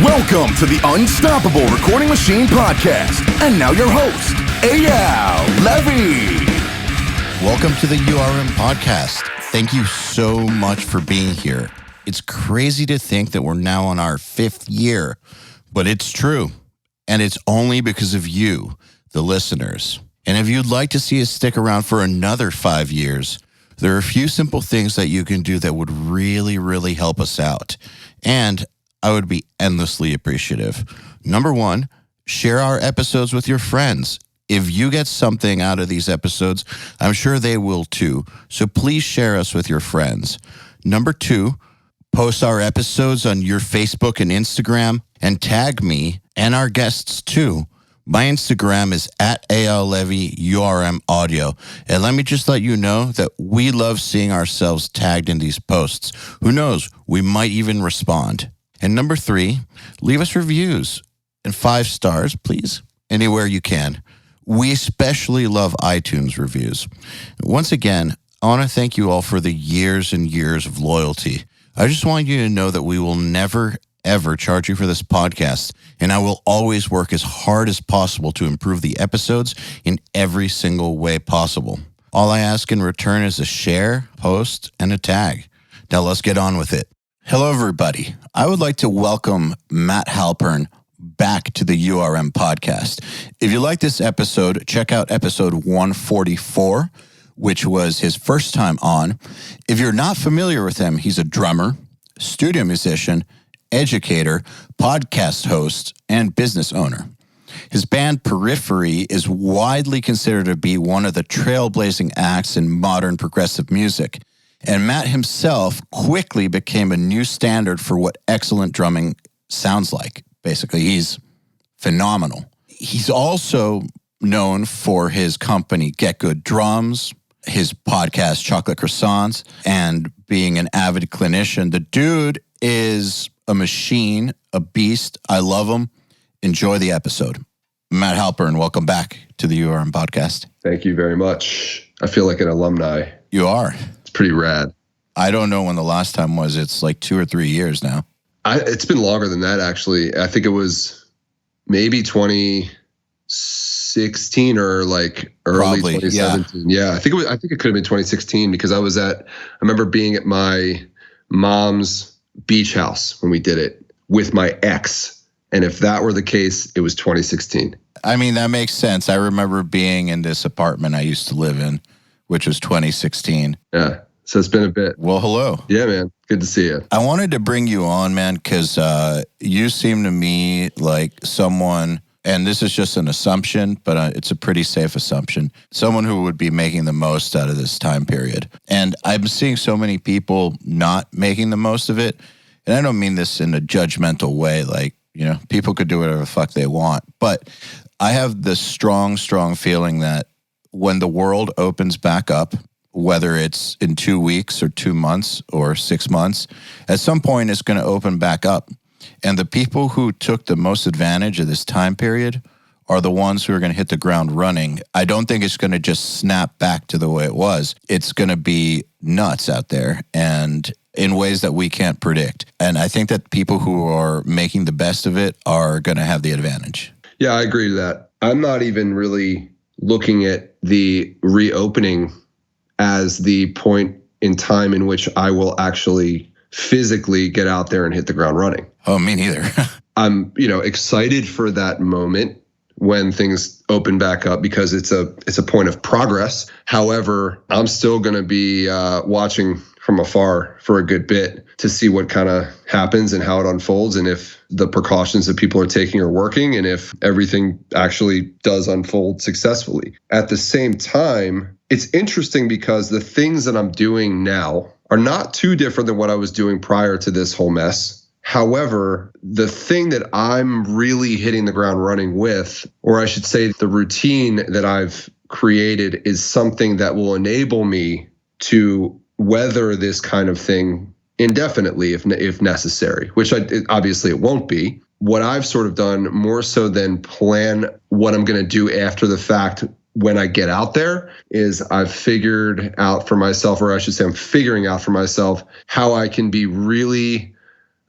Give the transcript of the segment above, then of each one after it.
Welcome to the Unstoppable Recording Machine Podcast. And now your host, EYAL Levy. Welcome to the URM Podcast. Thank you so much for being here. It's crazy to think that we're now on our 5th year, but it's true. And it's only because of you, the listeners. And if you'd like to see us stick around for another 5 years, there are a few simple things that you can do that would really help us out. And I would be endlessly appreciative. Number 1, share our episodes with your friends. If you get something out of these episodes, I'm sure they will too. So please share us with your friends. Number 2, post our episodes on your Facebook and Instagram and tag me and our guests too. My Instagram is at EYAL Levy URM Audio. And let me just let you know that we love seeing ourselves tagged in these posts. Who knows, we might even respond. And number 3, leave us reviews and 5 stars, please, anywhere you can. We especially love iTunes reviews. Once again, I want to thank you all for the years and years of loyalty. I just want you to know that we will never, ever charge you for this podcast, and I will always work as hard as possible to improve the episodes in every single way possible. All I ask in return is a share, post, and a tag. Now let's get on with it. Hello, everybody. I would like to welcome Matt Halpern back to the URM podcast. If you like this episode, check out episode 144, which was his first time on. If you're not familiar with him, he's a drummer, studio musician, educator, podcast host, and business owner. His band Periphery is widely considered to be one of the trailblazing acts in modern progressive music. And Matt himself quickly became a new standard for what excellent drumming sounds like. Basically, he's phenomenal. He's also known for his company GetGood Drums, his podcast Chocolate Croissants, and being an avid clinician. The dude is a machine, a beast. I love him. Enjoy the episode. Matt Halpern, welcome back to the URM podcast. Thank you very much. I feel like an alumni. You are. Pretty rad. I don't know when the last time was. It's like 2 or 3 years now. It's been longer than that, actually. I think it was maybe 2016 or like early 2017. Yeah, I think it could have been 2016 because I remember being at my mom's beach house when we did it with my ex. And if that were the case, it was 2016. I mean, that makes sense. I remember being in this apartment I used to live in, which was 2016. Yeah. So it's been a bit. Well, hello. Yeah, man. Good to see you. I wanted to bring you on, man, because you seem to me like someone, and this is just an assumption, but it's a pretty safe assumption, someone who would be making the most out of this time period. And I'm seeing so many people not making the most of it. And I don't mean this in a judgmental way. Like, you know, people could do whatever the fuck they want. But I have this strong feeling that when the world opens back up, whether it's in 2 weeks or 2 months or 6 months, at some point it's going to open back up. And the people who took the most advantage of this time period are the ones who are going to hit the ground running. I don't think it's going to just snap back to the way it was. It's going to be nuts out there and in ways that we can't predict. And I think that people who are making the best of it are going to have the advantage. Yeah, I agree to that. I'm not even really looking at the reopening as the point in time in which I will actually physically get out there and hit the ground running. Oh, me neither. I'm, excited for that moment when things open back up because it's a point of progress. However, I'm still going to be watching from afar for a good bit to see what kind of happens and how it unfolds and if the precautions that people are taking are working and if everything actually does unfold successfully. At the same time, it's interesting because the things that I'm doing now are not too different than what I was doing prior to this whole mess. However, the thing that I'm really hitting the ground running with, or I should say the routine that I've created is something that will enable me to weather this kind of thing indefinitely if necessary, which obviously it won't be. What I've sort of done more so than plan what I'm going to do after the fact when I get out there is I've figured out for myself, or I should say I'm figuring out for myself how I can be really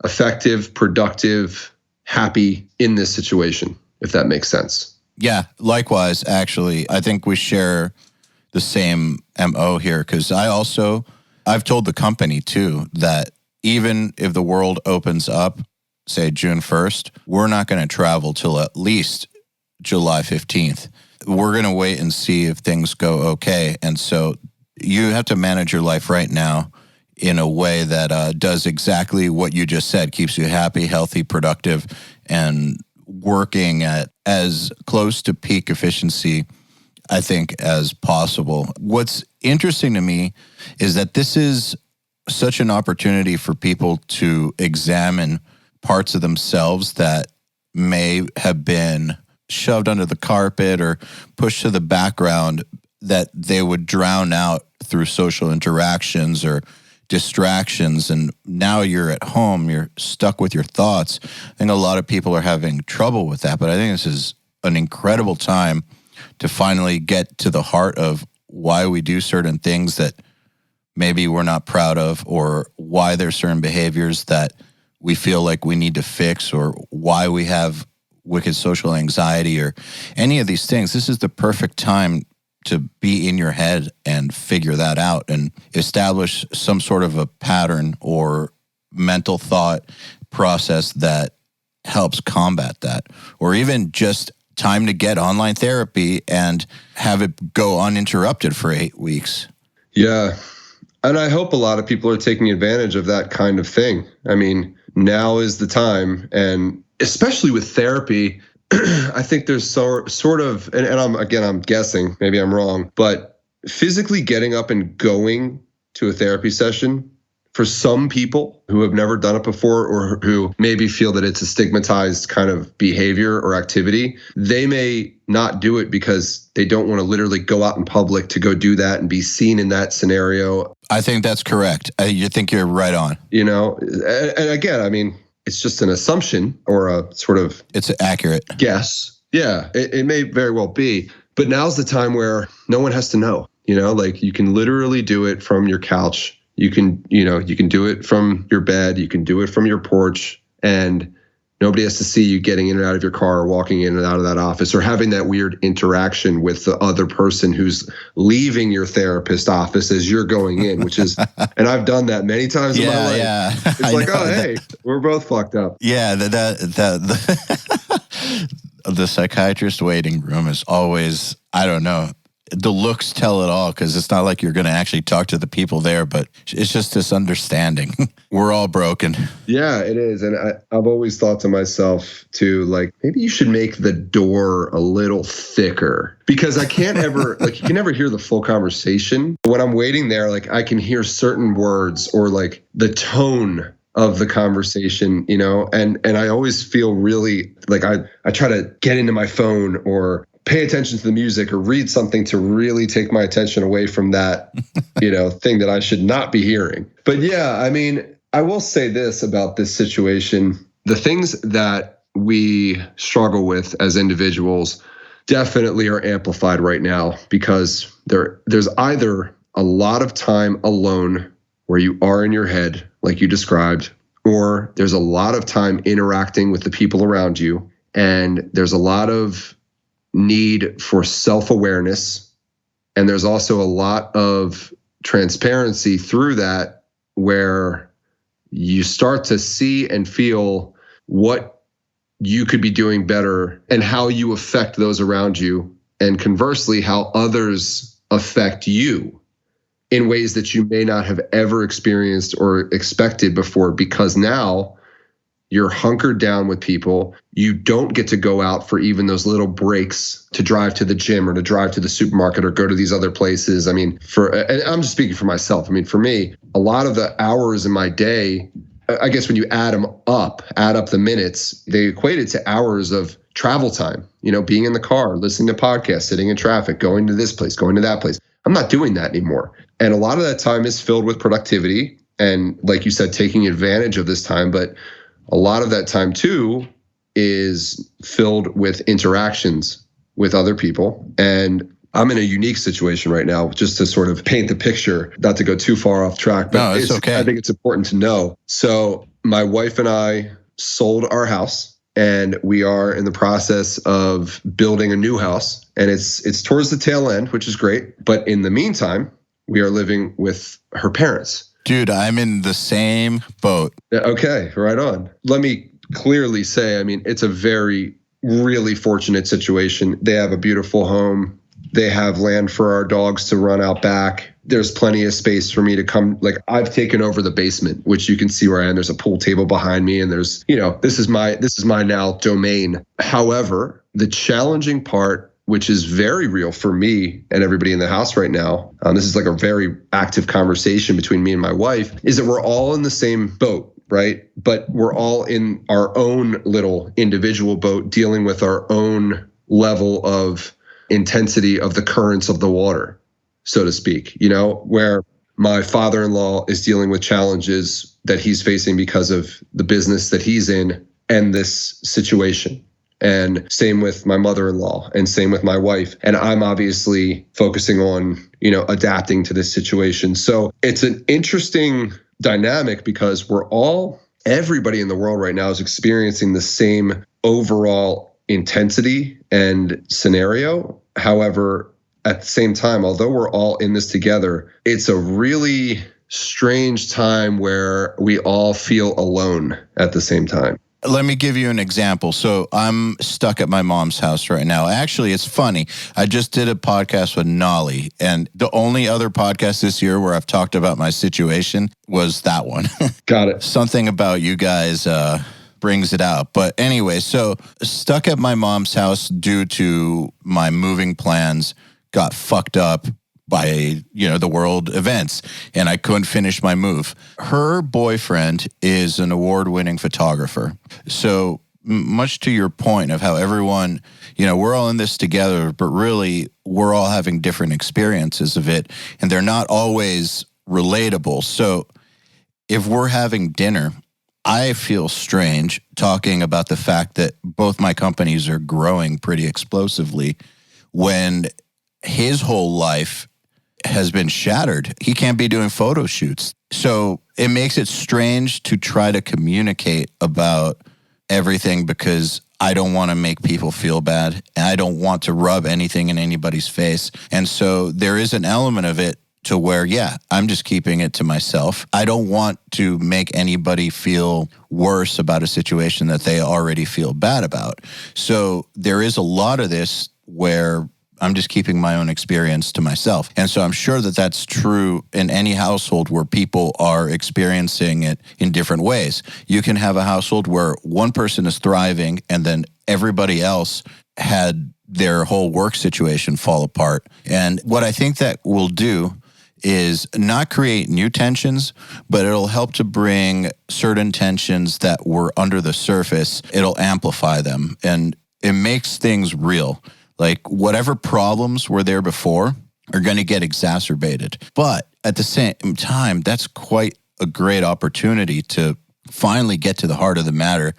effective, productive, happy in this situation, if that makes sense. Yeah, likewise, actually. I think we share the same MO here, because I've told the company too that even if the world opens up, say June 1st, we're not going to travel till at least July 15th. We're going to wait and see if things go okay. And so you have to manage your life right now in a way that does exactly what you just said, keeps you happy, healthy, productive, and working at as close to peak efficiency, I think, as possible. What's interesting to me is that this is such an opportunity for people to examine parts of themselves that may have been shoved under the carpet or pushed to the background, that they would drown out through social interactions or distractions. And now you're at home, you're stuck with your thoughts. I think a lot of people are having trouble with that, but I think this is an incredible time to finally get to the heart of why we do certain things that maybe we're not proud of, or why there's certain behaviors that we feel like we need to fix, or why we have wicked social anxiety, or any of these things. This is the perfect time to be in your head and figure that out and establish some sort of a pattern or mental thought process that helps combat that, or even just time to get online therapy and have it go uninterrupted for 8 weeks. Yeah. And I hope a lot of people are taking advantage of that kind of thing. I mean, now is the time. And especially with therapy, I think there's sort of, and I'm guessing, maybe I'm wrong, but physically getting up and going to a therapy session, for some people who have never done it before, or who maybe feel that it's a stigmatized kind of behavior or activity, they may not do it because they don't want to literally go out in public to go do that and be seen in that scenario. I think that's correct. You think you're right on. And again, I mean, it's just an assumption or a sort of... It's accurate. Guess. Yeah, it may very well be. But now's the time where no one has to know. Like, you can literally do it from your couch. You can do it from your bed. You can do it from your porch. And nobody has to see you getting in and out of your car, or walking in and out of that office, or having that weird interaction with the other person who's leaving your therapist office as you're going in, which is, and I've done that many times in my life. Yeah. It's like, oh, hey, we're both fucked up. Yeah, the psychiatrist waiting room is always, I don't know, the looks tell it all, because it's not like you're going to actually talk to the people there, but it's just this understanding. We're all broken. Yeah, it is. And I've always thought to myself too, like, maybe you should make the door a little thicker, because I can't ever, like, you can never hear the full conversation. When I'm waiting there, like, I can hear certain words or like the tone of the conversation, and I always feel really like I try to get into my phone or pay attention to the music or read something to really take my attention away from that, thing that I should not be hearing. But yeah, I mean, I will say this about this situation. The things that we struggle with as individuals definitely are amplified right now, because there's either a lot of time alone where you are in your head, like you described, or there's a lot of time interacting with the people around you, and there's a lot of need for self-awareness. And there's also a lot of transparency through that, where you start to see and feel what you could be doing better and how you affect those around you, and conversely, how others affect you in ways that you may not have ever experienced or expected before, because now you're hunkered down with people. You don't get to go out for even those little breaks to drive to the gym or to drive to the supermarket or go to these other places. I mean, and I'm just speaking for myself. I mean, for me, a lot of the hours in my day, I guess when you add up the minutes, they equated to hours of travel time, being in the car, listening to podcasts, sitting in traffic, going to this place, going to that place. I'm not doing that anymore. And a lot of that time is filled with productivity and, like you said, taking advantage of this time. But a lot of that time too is filled with interactions with other people. And I'm in a unique situation right now, just to sort of paint the picture, not to go too far off track, but no, it's okay. I think it's important to know. So my wife and I sold our house and we are in the process of building a new house, and it's towards the tail end, which is great. But in the meantime, we are living with her parents. Dude, I'm in the same boat. Okay, right on. Let me clearly say, I mean, it's a really fortunate situation. They have a beautiful home. They have land for our dogs to run out back. There's plenty of space for me to come. Like, I've taken over the basement, which you can see where I am. There's a pool table behind me, and there's, this is my now domain. However, the challenging part, which is very real for me and everybody in the house right now, this is like a very active conversation between me and my wife, is that we're all in the same boat, right? But we're all in our own little individual boat, dealing with our own level of intensity of the currents of the water, so to speak, where my father-in-law is dealing with challenges that he's facing because of the business that he's in and this situation. And same with my mother-in-law, and same with my wife. And I'm obviously focusing on, adapting to this situation. So it's an interesting dynamic because everybody in the world right now is experiencing the same overall intensity and scenario. However, at the same time, although we're all in this together, it's a really strange time where we all feel alone at the same time. Let me give you an example. So I'm stuck at my mom's house right now. Actually, it's funny. I just did a podcast with Nolly, and the only other podcast this year where I've talked about my situation was that one. Got it. Something about you guys brings it out. But anyway, so stuck at my mom's house due to my moving plans got fucked up by, the world events, and I couldn't finish my move. Her boyfriend is an award-winning photographer. So much to your point of how everyone, we're all in this together, but really we're all having different experiences of it, and they're not always relatable. So if we're having dinner, I feel strange talking about the fact that both my companies are growing pretty explosively when his whole life has been shattered. He can't be doing photo shoots. So it makes it strange to try to communicate about everything because I don't want to make people feel bad, and I don't want to rub anything in anybody's face. And so there is an element of it to where, I'm just keeping it to myself. I don't want to make anybody feel worse about a situation that they already feel bad about. So there is a lot of this where I'm just keeping my own experience to myself. And so I'm sure that that's true in any household where people are experiencing it in different ways. You can have a household where one person is thriving and then everybody else had their whole work situation fall apart. And what I think that will do is not create new tensions, but it'll help to bring certain tensions that were under the surface. It'll amplify them, and it makes things real. Like, whatever problems were there before are going to get exacerbated. But at the same time, that's quite a great opportunity to finally get to the heart of the matter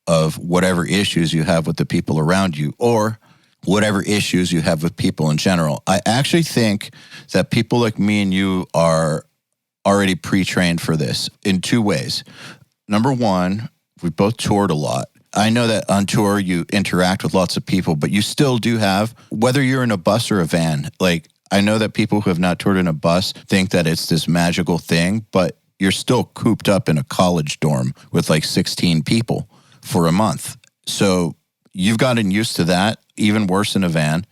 of whatever issues you have with the people around you, or whatever issues you have with people in general. I actually think that people like me and you are already pre-trained for this in two ways. Number one, we both toured a lot. I know that on tour you interact with lots of people, but you still do have, whether you're in a bus or a van, like, I know that people who have not toured in a bus think that it's this magical thing, but you're still cooped up in a college dorm with like 16 people for a month. So you've gotten used to that, even worse in a van.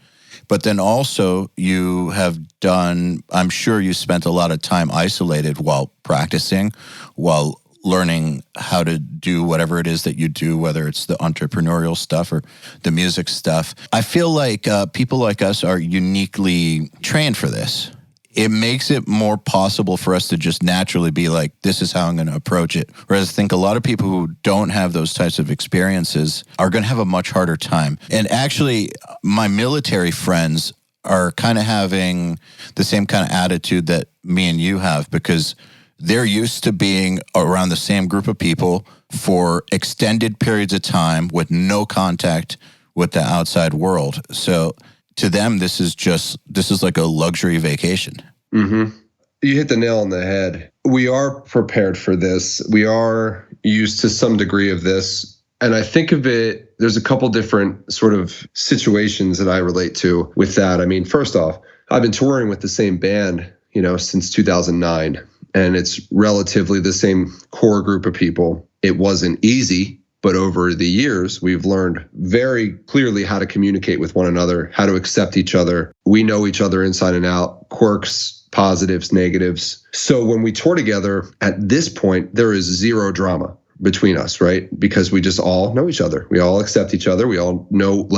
But then also you have done, I'm sure you spent a lot of time isolated while practicing, while learning how to do whatever it is that you do, whether it's the entrepreneurial stuff or the music stuff. I feel like people like us are uniquely trained for this. It makes it more possible for us to just naturally be like, this is how I'm going to approach it. Whereas I think a lot of people who don't have those types of experiences are going to have a much harder time. And actually, my military friends are kind of having the same kind of attitude that me and you have, because they're used to being around the same group of people for extended periods of time with no contact with the outside world. So to them, this is like a luxury vacation. Mm-hmm. You hit the nail on the head. We are prepared for this. We are used to some degree of this. And I think of it, there's a couple different sort of situations that I relate to with that. I mean, first off, I've been touring with the same band, since 2009, and it's relatively the same core group of people. It wasn't easy, but over the years, we've learned very clearly how to communicate with one another, how to accept each other. We know each other inside and out, quirks, positives, negatives. So when we tour together, at this point, there is zero drama between us, right? Because we just all know each other. We all accept each other. We all know,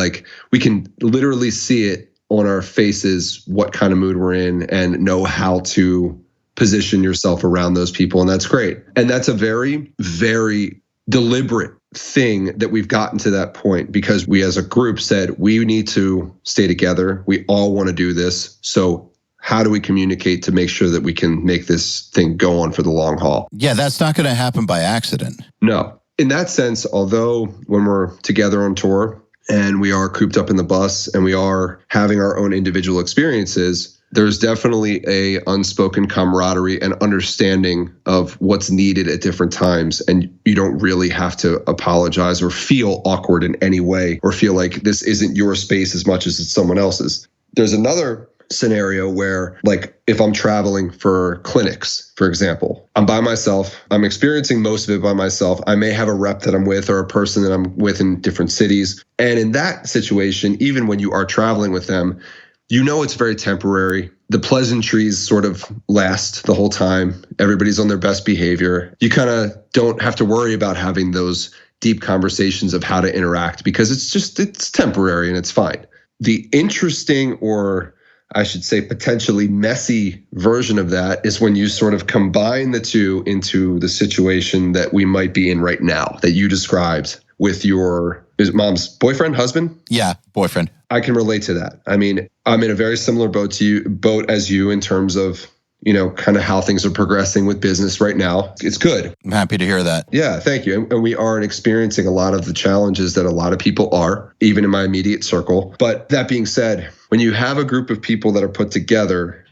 we can literally see it on our faces, what kind of mood we're in, and know how to position yourself around those people. And that's great. And that's a very, very deliberate thing that we've gotten to that point, because we as a group said, we need to stay together. We all want to do this. So how do we communicate to make sure that we can make this thing go on for the long haul? Yeah, that's not going to happen by accident. No. In that sense, although when we're together on tour and we are cooped up in the bus and we are having our own individual experiences, there's definitely a unspoken camaraderie and understanding of what's needed at different times. And you don't really have to apologize or feel awkward in any way or feel like this isn't your space as much as it's someone else's. There's another scenario where, if I'm traveling for clinics, for example, I'm by myself, I'm experiencing most of it by myself. I may have a rep that I'm with or a person that I'm with in different cities. And in that situation, even when you are traveling with them, it's very temporary. The pleasantries sort of last the whole time. Everybody's on their best behavior. You kind of don't have to worry about having those deep conversations of how to interact because it's temporary and it's fine. The interesting, or I should say potentially messy version of that is when you sort of combine the two into the situation that we might be in right now that you described with your mom's boyfriend, husband? Yeah, boyfriend. I can relate to that. I mean, I'm in a very similar boat as you in terms of, kind of how things are progressing with business right now. It's good. I'm happy to hear that. Yeah, thank you. And we aren't experiencing a lot of the challenges that a lot of people are, even in my immediate circle. But that being said, when you have a group of people that are put together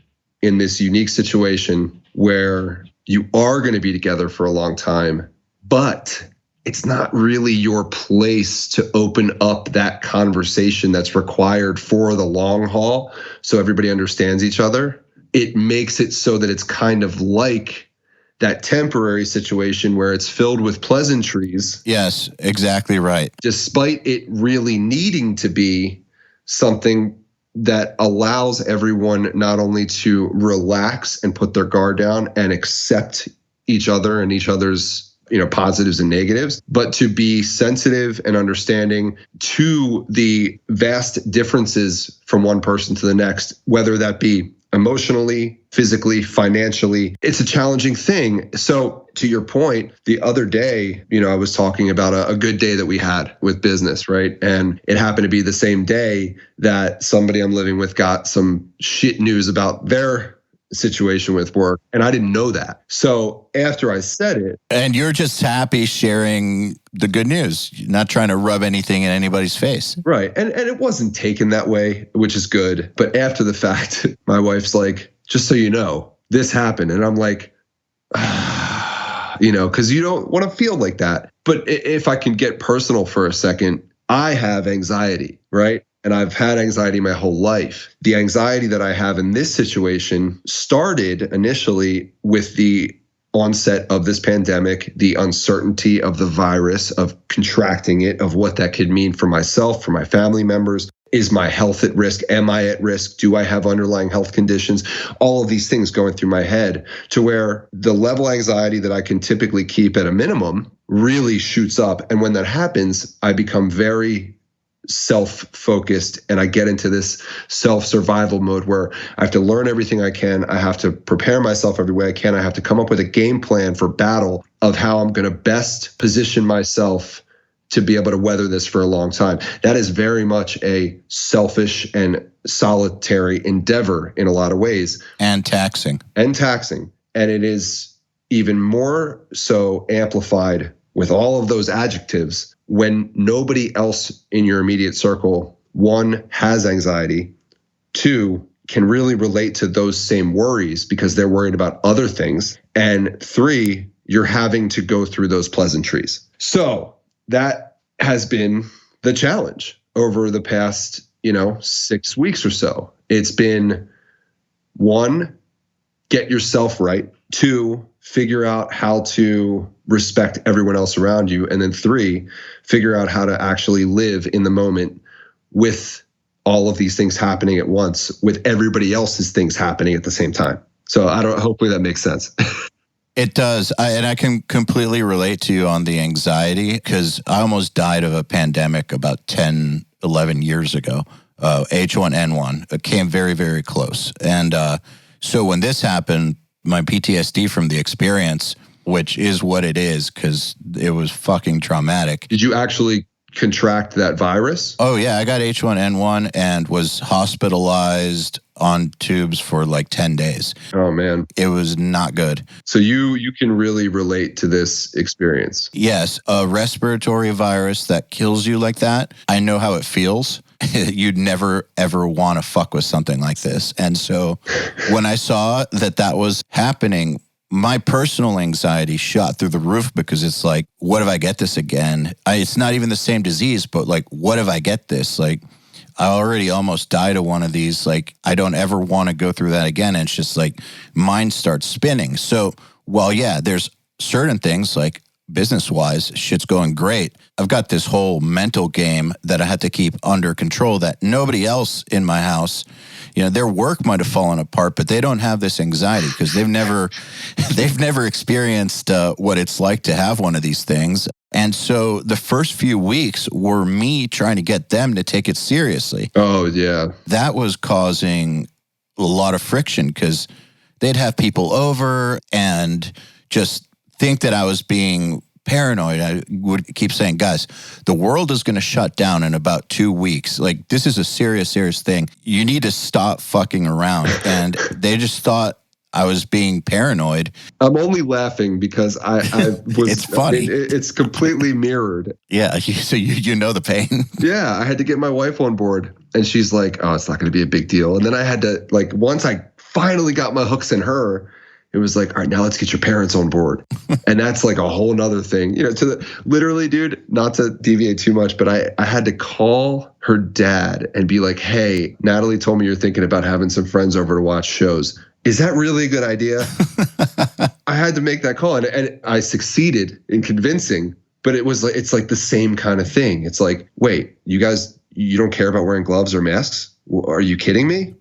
in this unique situation where you are going to be together for a long time, but it's not really your place to open up that conversation that's required for the long haul so everybody understands each other. It makes it so that it's kind of like that temporary situation where it's filled with pleasantries. Yes, exactly right. Despite it really needing to be something that allows everyone not only to relax and put their guard down and accept each other and each other's positives and negatives, but to be sensitive and understanding to the vast differences from one person to the next, whether that be emotionally, physically, financially. It's a challenging thing. So to your point, the other day, I was talking about a good day that we had with business, right? And it happened to be the same day that somebody I'm living with got some shit news about their situation with work. And I didn't know that. So after I said it. And you're just happy sharing the good news, not trying to rub anything in anybody's face. Right. And it wasn't taken that way, which is good. But after the fact, my wife's like, just so you know, this happened. And I'm like, because you don't want to feel like that. But if I can get personal for a second, I have anxiety, right? And I've had anxiety my whole life. The anxiety that I have in this situation started initially with the onset of this pandemic, the uncertainty of the virus, of contracting it, of what that could mean for myself, for my family members. Is my health at risk? Am I at risk? Do I have underlying health conditions? All of these things going through my head to where the level of anxiety that I can typically keep at a minimum really shoots up. And when that happens, I become very self-focused and I get into this self-survival mode where I have to learn everything I can. I have to prepare myself every way I can. I have to come up with a game plan for battle of how I'm going to best position myself to be able to weather this for a long time. That is very much a selfish and solitary endeavor in a lot of ways. And taxing. And it is even more so amplified with all of those adjectives when nobody else in your immediate circle, one, has anxiety, two, can really relate to those same worries because they're worried about other things, and three, you're having to go through those pleasantries. So that has been the challenge over the past, 6 weeks or so. It's been 1, get yourself right. 2, figure out how to respect everyone else around you. And then 3, figure out how to actually live in the moment with all of these things happening at once, with everybody else's things happening at the same time. So hopefully that makes sense. It does. And I can completely relate to you on the anxiety, because I almost died of a pandemic about 10, 11 years ago. H1N1. It came very, very close. And so when this happened, my PTSD from the experience, which is what it is, because it was fucking traumatic. Did you actually contract that virus? Oh, yeah. I got H1N1 and was hospitalized on tubes for like 10 days. Oh, man. It was not good. So you can really relate to this experience. Yes. A respiratory virus that kills you like that, I know how it feels. You'd never, ever want to fuck with something like this. And so when I saw that was happening, my personal anxiety shot through the roof, because it's like, what if I get this again? It's not even the same disease, but like, what if I get this? Like, I already almost died of one of these. Like, I don't ever want to go through that again. And it's just like, mind starts spinning. So, well, yeah, there's certain things like business-wise, shit's going great. I've got this whole mental game that I had to keep under control that nobody else in my house, their work might have fallen apart, but they don't have this anxiety because they've never experienced what it's like to have one of these things. And so the first few weeks were me trying to get them to take it seriously. Oh, yeah. That was causing a lot of friction, because they'd have people over and just think that I was being paranoid. I would keep saying, guys, the world is going to shut down in about 2 weeks. Like, this is a serious, serious thing. You need to stop fucking around. And they just thought I was being paranoid. I'm only laughing because I was. It's funny. It's completely mirrored. Yeah. So you know the pain. Yeah. I had to get my wife on board, and she's like, oh, it's not going to be a big deal. And then I had to, like, once I finally got my hooks in her, it was like, all right, now let's get your parents on board. And that's like a whole nother thing, literally, dude, not to deviate too much, but I had to call her dad and be like, hey, Natalie told me you're thinking about having some friends over to watch shows. Is that really a good idea? I had to make that call, and I succeeded in convincing, but it's like the same kind of thing. It's like, wait, you guys, you don't care about wearing gloves or masks? Are you kidding me?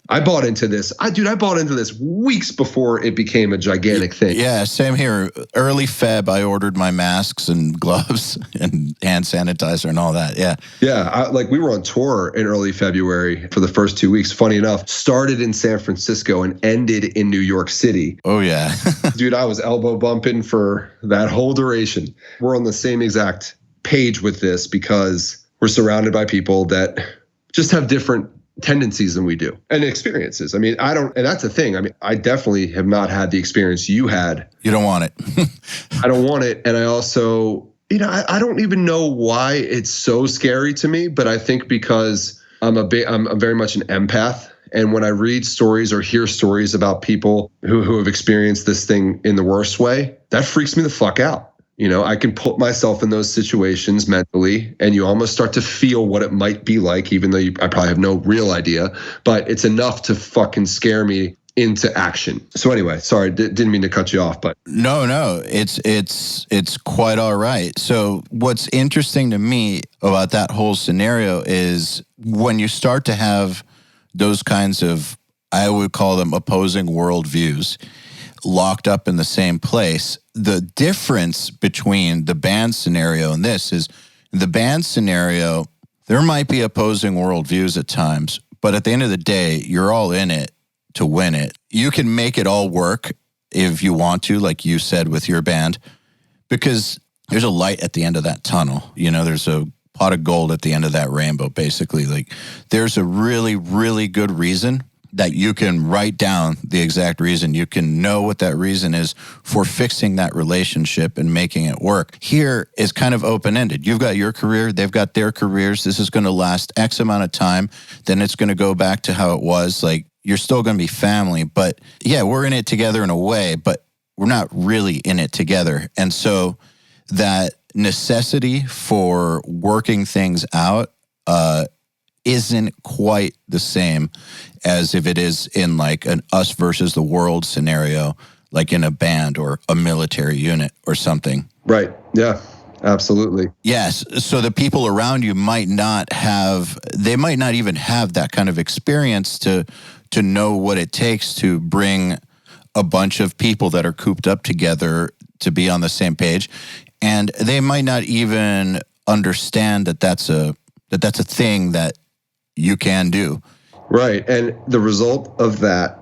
I bought into this. I bought into this weeks before it became a gigantic thing. Yeah, same here. Early Feb, I ordered my masks and gloves and hand sanitizer and all that. Yeah. Yeah. We were on tour in early February for the first 2 weeks. Funny enough, started in San Francisco and ended in New York City. Oh, yeah. Dude, I was elbow bumping for that whole duration. We're on the same exact page with this because we're surrounded by people that just have different tendencies than we do and experiences. I mean, and that's the thing. I mean, I definitely have not had the experience you had. You don't want it. I don't want it. And I also, I don't even know why it's so scary to me, but I think because I'm very much an empath. And when I read stories or hear stories about people who have experienced this thing in the worst way, that freaks me the fuck out. I can put myself in those situations mentally, and you almost start to feel what it might be like, even though I probably have no real idea, but it's enough to fucking scare me into action. So anyway, sorry, didn't mean to cut you off, but. No, it's quite all right. So what's interesting to me about that whole scenario is when you start to have those kinds of, I would call them opposing worldviews, locked up in the same place. The difference between the band scenario and this is the band scenario, there might be opposing worldviews at times, but at the end of the day, you're all in it to win it. You can make it all work if you want to, like you said with your band, because there's a light at the end of that tunnel. There's a pot of gold at the end of that rainbow, basically. Like, there's a really, really good reason that you can write down the exact reason. You can know what that reason is for fixing that relationship and making it work. Here is kind of open-ended. You've got your career, they've got their careers. This is going to last X amount of time. Then it's going to go back to how it was. Like, you're still going to be family, but yeah, we're in it together in a way, but we're not really in it together. And so that necessity for working things out isn't quite the same as if it is in like an us versus the world scenario, like in a band or a military unit or something. Right. Yeah, absolutely. Yes. So the people around you might not even have that kind of experience to know what it takes to bring a bunch of people that are cooped up together to be on the same page. And they might not even understand that that's a thing that you can do. Right. And the result of that,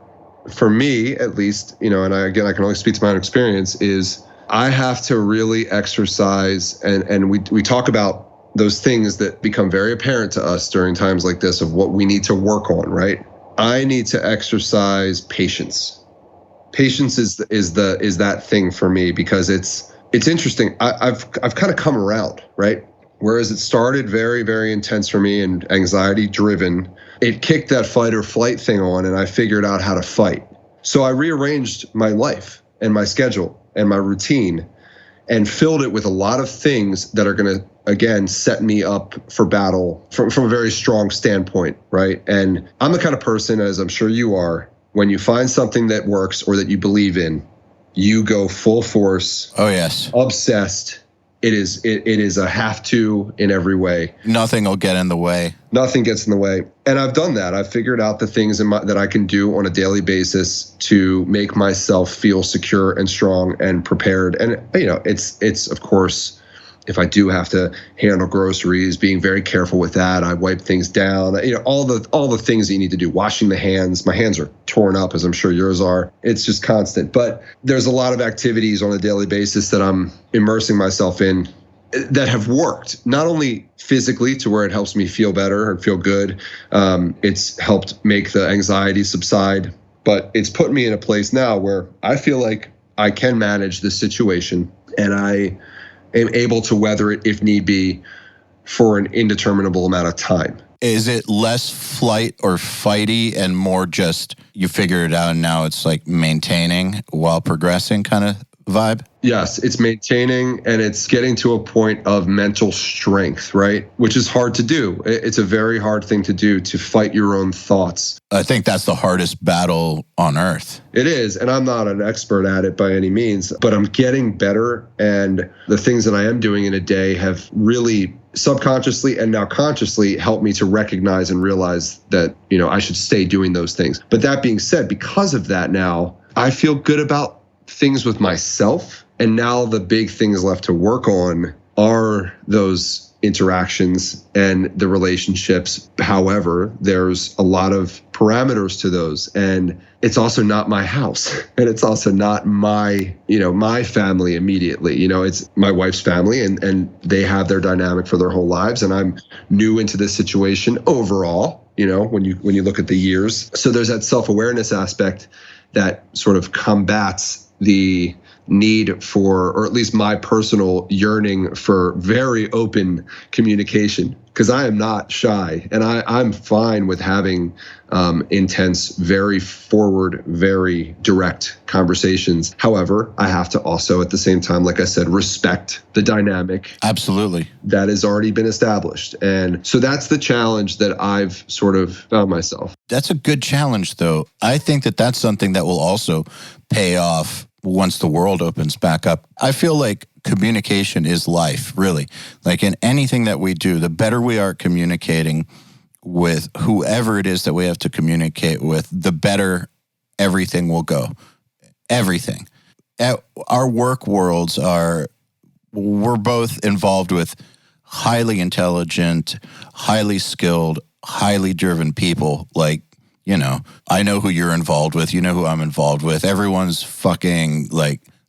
for me at least, and I can only speak to my own experience, is I have to really exercise, and we talk about those things that become very apparent to us during times like this of what we need to work on, right? I need to exercise patience. Patience is that thing for me, because it's interesting. I've kind of come around, right? Whereas it started very, very intense for me and anxiety driven, it kicked that fight or flight thing on, and I figured out how to fight. So I rearranged my life and my schedule and my routine and filled it with a lot of things that are going to, again, set me up for battle from a very strong standpoint, right? And I'm the kind of person, as I'm sure you are, when you find something that works or that you believe in, you go full force. Oh, yes. Obsessed. It is a have to in every way. Nothing will get in the way. Nothing gets in the way. And I've done that. I've figured out the things that I can do on a daily basis to make myself feel secure and strong and prepared. And, it's of course, if I do have to handle groceries, being very careful with that. I wipe things down, all the things that you need to do. Washing the hands. My hands are torn up, as I'm sure yours are. It's just constant. But there's a lot of activities on a daily basis that I'm immersing myself in that have worked, not only physically to where it helps me feel better and feel good. It's helped make the anxiety subside, but it's put me in a place now where I feel like I can manage the situation, and I am able to weather it if need be for an indeterminable amount of time. Is it less flight or fighty and more just you figure it out and now it's like maintaining while progressing kind of vibe? Yes, it's maintaining, and it's getting to a point of mental strength, right? Which is hard to do. It's a very hard thing to do, to fight your own thoughts. I think that's the hardest battle on earth. It is, and I'm not an expert at it by any means, but I'm getting better, and the things that I am doing in a day have really subconsciously and now consciously helped me to recognize and realize that, I should stay doing those things. But that being said, because of that now, I feel good about things with myself. And now the big things left to work on are those interactions and the relationships. However, there's a lot of parameters to those. And it's also not my house. And it's also not my family immediately. It's my wife's family, and they have their dynamic for their whole lives. And I'm new into this situation overall, when you look at the years. So there's that self-awareness aspect that sort of combats the need for, or at least my personal yearning for, very open communication, because I am not shy, and I'm fine with having intense, very forward, very direct conversations. However, I have to also at the same time, like I said, respect the dynamic. Absolutely. That has already been established. And so that's the challenge that I've sort of found myself. That's a good challenge, though. I think that that's something that will also pay off once the world opens back up. I feel like communication is life, really. Like in anything that we do, the better we are communicating with whoever it is that we have to communicate with, the better everything will go. Everything. Our work worlds we're both involved with highly intelligent, highly skilled, highly driven people. Like, I know who you're involved with. You know who I'm involved with. Everyone's fucking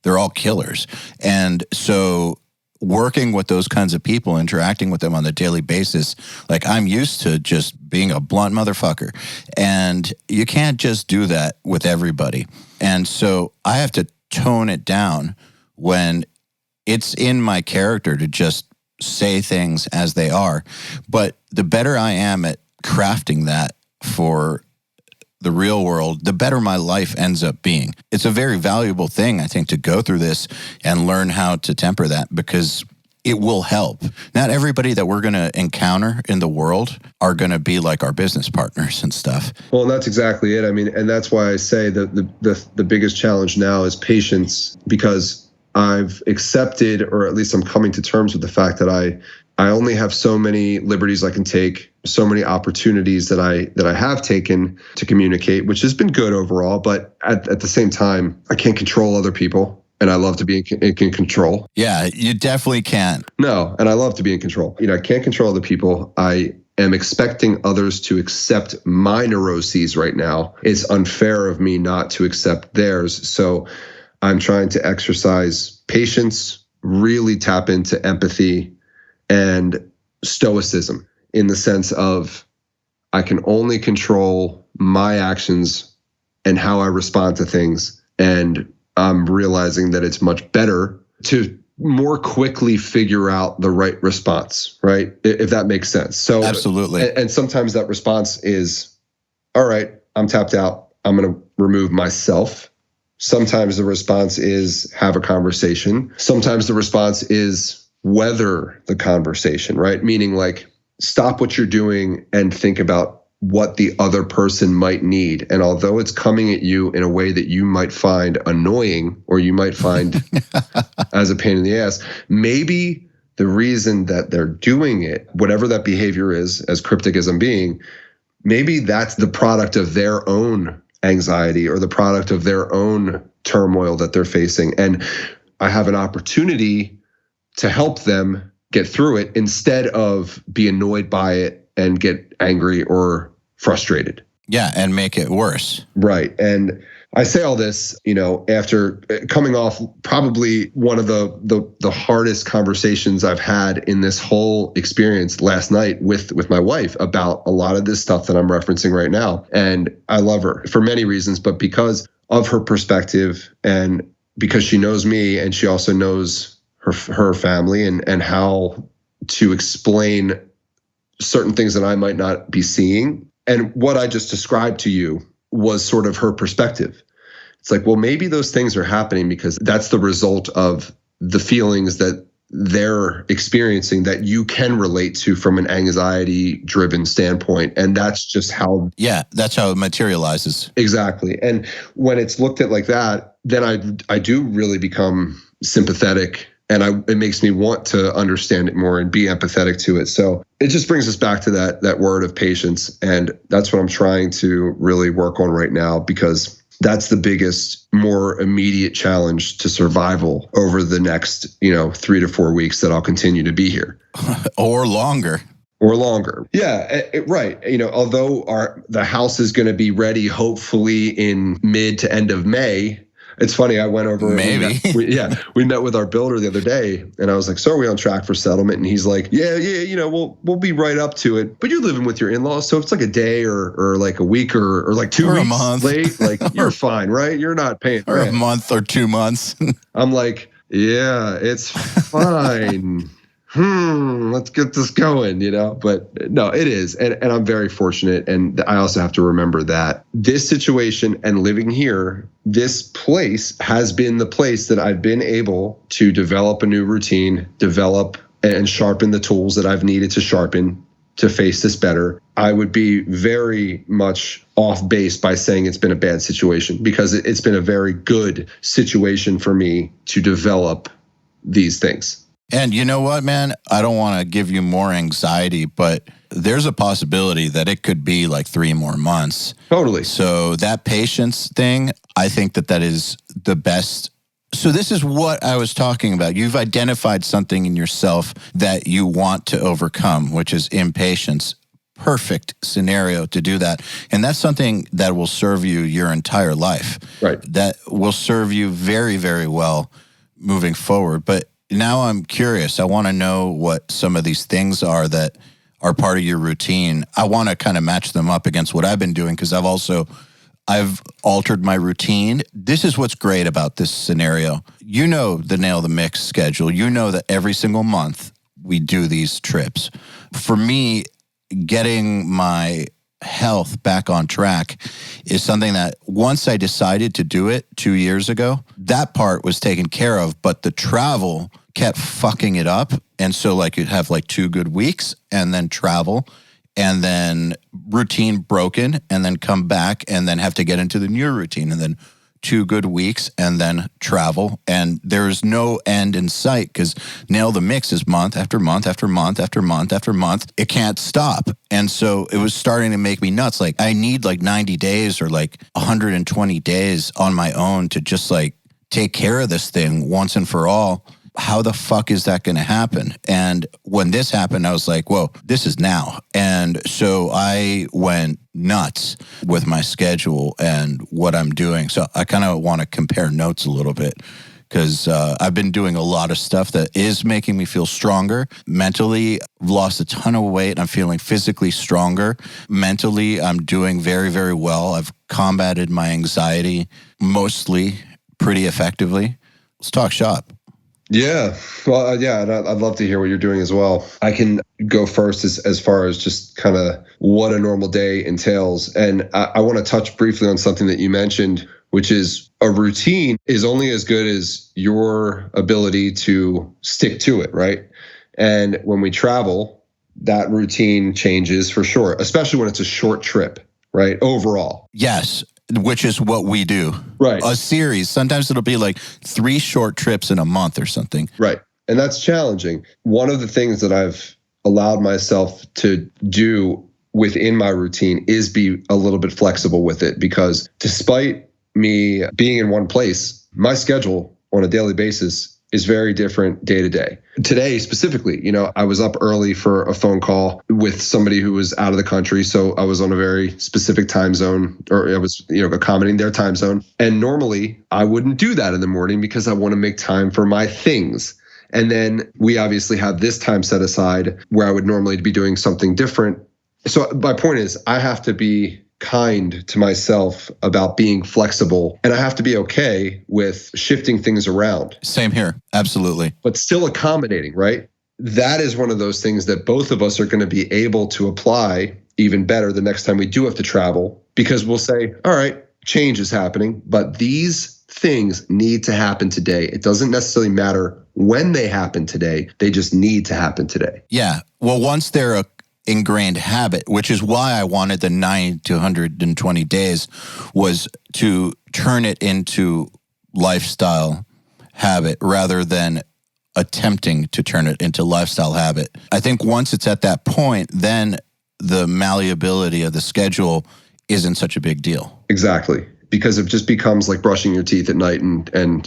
they're all killers. And so working with those kinds of people, interacting with them on a daily basis, I'm used to just being a blunt motherfucker. And you can't just do that with everybody. And so I have to tone it down when it's in my character to just say things as they are. But the better I am at crafting that for the real world, the better my life ends up being. It's a very valuable thing, I think, to go through this and learn how to temper that, because it will help. Not everybody that we're going to encounter in the world are going to be like our business partners and stuff. Well, that's exactly it. I mean, and that's why I say that the biggest challenge now is patience, because I've accepted, or at least I'm coming to terms with the fact that I only have so many liberties I can take, so many opportunities that I have taken to communicate, which has been good overall. But at the same time, I can't control other people. And I love to be in control. Yeah, you definitely can't. No, and I love to be in control. I can't control other people. I am expecting others to accept my neuroses right now. It's unfair of me not to accept theirs. So I'm trying to exercise patience, really tap into empathy and stoicism, in the sense of I can only control my actions and how I respond to things. And I'm realizing that it's much better to more quickly figure out the right response, right? If that makes sense. So absolutely. And sometimes that response is, all right, I'm tapped out. I'm going to remove myself. Sometimes the response is have a conversation. Sometimes the response is weather the conversation, right? Meaning like stop what you're doing and think about what the other person might need. And although it's coming at you in a way that you might find annoying, or you might find as a pain in the ass, maybe the reason that they're doing it, whatever that behavior is, as cryptic as I'm being, maybe that's the product of their own anxiety or the product of their own turmoil that they're facing. And I have an opportunity to help them get through it instead of be annoyed by it and get angry or frustrated. Yeah, and make it worse. Right. And I say all this, after coming off probably one of the hardest conversations I've had in this whole experience last night with my wife about a lot of this stuff that I'm referencing right now. And I love her for many reasons, but because of her perspective and because she knows me and she also knows her family and how to explain certain things that I might not be seeing. And what I just described to you was sort of her perspective. It's like, well, maybe those things are happening because that's the result of the feelings that they're experiencing that you can relate to from an anxiety-driven standpoint. And that's just how... Yeah, that's how it materializes. Exactly. And when it's looked at like that, then I do really become sympathetic. And it makes me want to understand it more and be empathetic to it. So it just brings us back to that word of patience. And that's what I'm trying to really work on right now, because that's the biggest, more immediate challenge to survival over the next, 3 to 4 weeks that I'll continue to be here. Or longer. Or longer. Yeah, right. Although the house is going to be ready, hopefully in mid to end of May. It's funny, I went over. Maybe. We met with our builder the other day, and I was like, so are we on track for settlement? And he's like, yeah, we'll be right up to it. But you're living with your in-laws, so if it's like a day or like a week or like 2 weeks a month late, like you're fine, right? You're not paying or rent. A month or 2 months. I'm like, yeah, it's fine. Let's get this going, But no, it is. And I'm very fortunate. And I also have to remember that this situation and living here, this place has been the place that I've been able to develop a new routine, develop and sharpen the tools that I've needed to sharpen to face this better. I would be very much off base by saying it's been a bad situation, because it's been a very good situation for me to develop these things. And you know what, man? I don't want to give you more anxiety, but there's a possibility that it could be like 3 more months. Totally. So that patience thing, I think that is the best. So this is what I was talking about. You've identified something in yourself that you want to overcome, which is impatience. Perfect scenario to do that. And that's something that will serve you your entire life. Right. That will serve you very, very well moving forward. But now I'm curious. I want to know what some of these things are that are part of your routine. I want to kind of match them up against what I've been doing, because I've altered my routine. This is what's great about this scenario. The Nail the Mix schedule. That every single month we do these trips. For me, getting my health back on track is something that once I decided to do it 2 years ago, that part was taken care of, but the travel kept fucking it up. And so like you'd have like 2 good weeks and then travel and then routine broken and then come back and then have to get into the new routine and then 2 good weeks and then travel. And there's no end in sight because Nail the Mix is month after month after month after month after month. It can't stop. And so it was starting to make me nuts. Like I need like 90 days or like 120 days on my own to just like take care of this thing once and for all. How the fuck is that going to happen? And when this happened, I was like, whoa, this is now. And so I went nuts with my schedule and what I'm doing. So I kind of want to compare notes a little bit because I've been doing a lot of stuff that is making me feel stronger. Mentally, I've lost a ton of weight. I'm feeling physically stronger. Mentally, I'm doing very, very well. I've combated my anxiety mostly pretty effectively. Let's talk shop. Yeah. Well, yeah, and I'd love to hear what you're doing as well. I can go first as far as just kind of what a normal day entails. And I want to touch briefly on something that you mentioned, which is a routine is only as good as your ability to stick to it, right? And when we travel, that routine changes for sure, especially when it's a short trip, right? Overall. Yes. Which is what we do. Right. A series. Sometimes it'll be like 3 short trips in a month or something. Right. And that's challenging. One of the things that I've allowed myself to do within my routine is be a little bit flexible with it because despite me being in one place, my schedule on a daily basis is very different day to day. Today, specifically, I was up early for a phone call with somebody who was out of the country. So I was on a very specific time zone, or I was, accommodating their time zone. And normally I wouldn't do that in the morning because I want to make time for my things. And then we obviously have this time set aside where I would normally be doing something different. So my point is I have to be kind to myself about being flexible, and I have to be okay with shifting things around. Same here. Absolutely. But still accommodating, right? That is one of those things that both of us are going to be able to apply even better the next time we do have to travel, because we'll say, all right, change is happening, but these things need to happen today. It doesn't necessarily matter when they happen today. They just need to happen today. Yeah. Well, once they're a ingrained habit, which is why I wanted the 90 to 120 days, was to turn it into lifestyle habit rather than attempting to turn it into lifestyle habit. I think once it's at that point, then the malleability of the schedule isn't such a big deal. Exactly. Because it just becomes like brushing your teeth at night and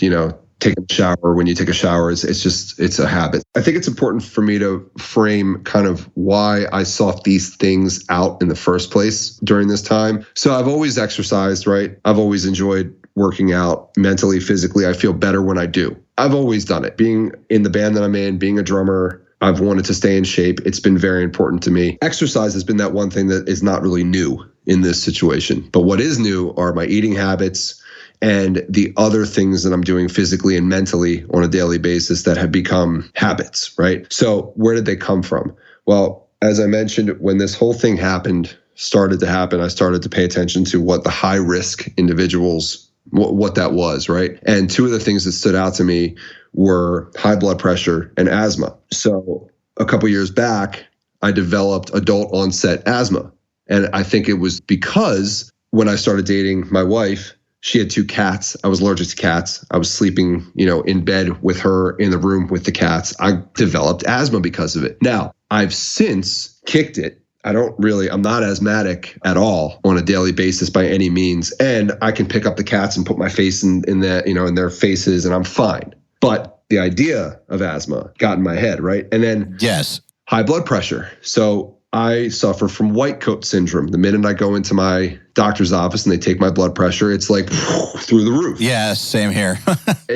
taking a shower when you take a shower. It's a habit. I think it's important for me to frame kind of why I sought these things out in the first place during this time. So I've always exercised, right? I've always enjoyed working out mentally, physically. I feel better when I do. I've always done it. Being in the band that I'm in, being a drummer, I've wanted to stay in shape. It's been very important to me. Exercise has been that one thing that is not really new in this situation. But what is new are my eating habits and the other things that I'm doing physically and mentally on a daily basis that have become habits, right? So where did they come from? Well, as I mentioned, when this whole thing started to happen, I started to pay attention to what the high risk individuals, what that was, right? And 2 of the things that stood out to me were high blood pressure and asthma. So a couple years back, I developed adult onset asthma. And I think it was because when I started dating my wife, she had 2 cats. I was allergic to cats. I was sleeping, in bed with her in the room with the cats. I developed asthma because of it. Now, I've since kicked it. I'm not asthmatic at all on a daily basis by any means. And I can pick up the cats and put my face in their faces and I'm fine. But the idea of asthma got in my head, right? And then yes, high blood pressure. So I suffer from white coat syndrome. The minute I go into my doctor's office and they take my blood pressure, it's like through the roof. Yeah, same here.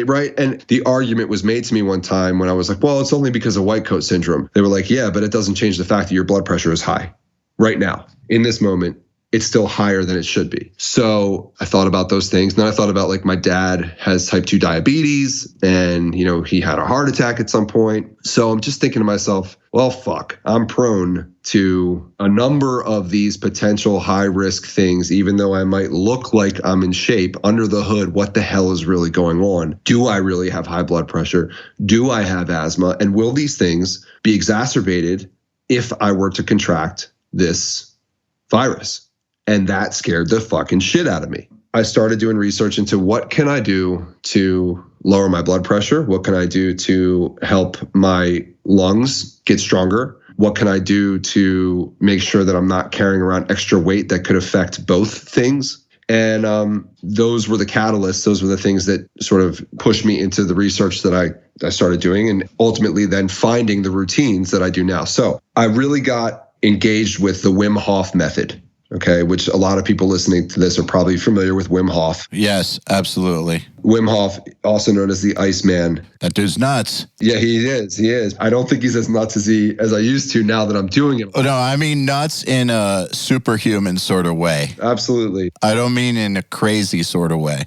Right? And the argument was made to me one time when I was like, well, it's only because of white coat syndrome. They were like, yeah, but it doesn't change the fact that your blood pressure is high right now. In this moment, it's still higher than it should be. So I thought about those things. And then I thought about like my dad has type 2 diabetes and, he had a heart attack at some point. So I'm just thinking to myself, well, well, fuck, I'm prone to a number of these potential high risk things, even though I might look like I'm in shape. Under the hood, what the hell is really going on? Do I really have high blood pressure? Do I have asthma? And will these things be exacerbated if I were to contract this virus? And that scared the fucking shit out of me. I started doing research into what can I do to lower my blood pressure? What can I do to help my lungs get stronger? What can I do to make sure that I'm not carrying around extra weight that could affect both things? And those were the catalysts. Those were the things that sort of pushed me into the research that I started doing, and ultimately then finding the routines that I do now. So I really got engaged with the Wim Hof method. Okay, which a lot of people listening to this are probably familiar with Wim Hof. Yes, absolutely. Wim Hof, also known as the Iceman. That dude's nuts. Yeah, he is. He is. I don't think he's as nuts as I used to now that I'm doing it. Oh, no, I mean nuts in a superhuman sort of way. Absolutely. I don't mean in a crazy sort of way.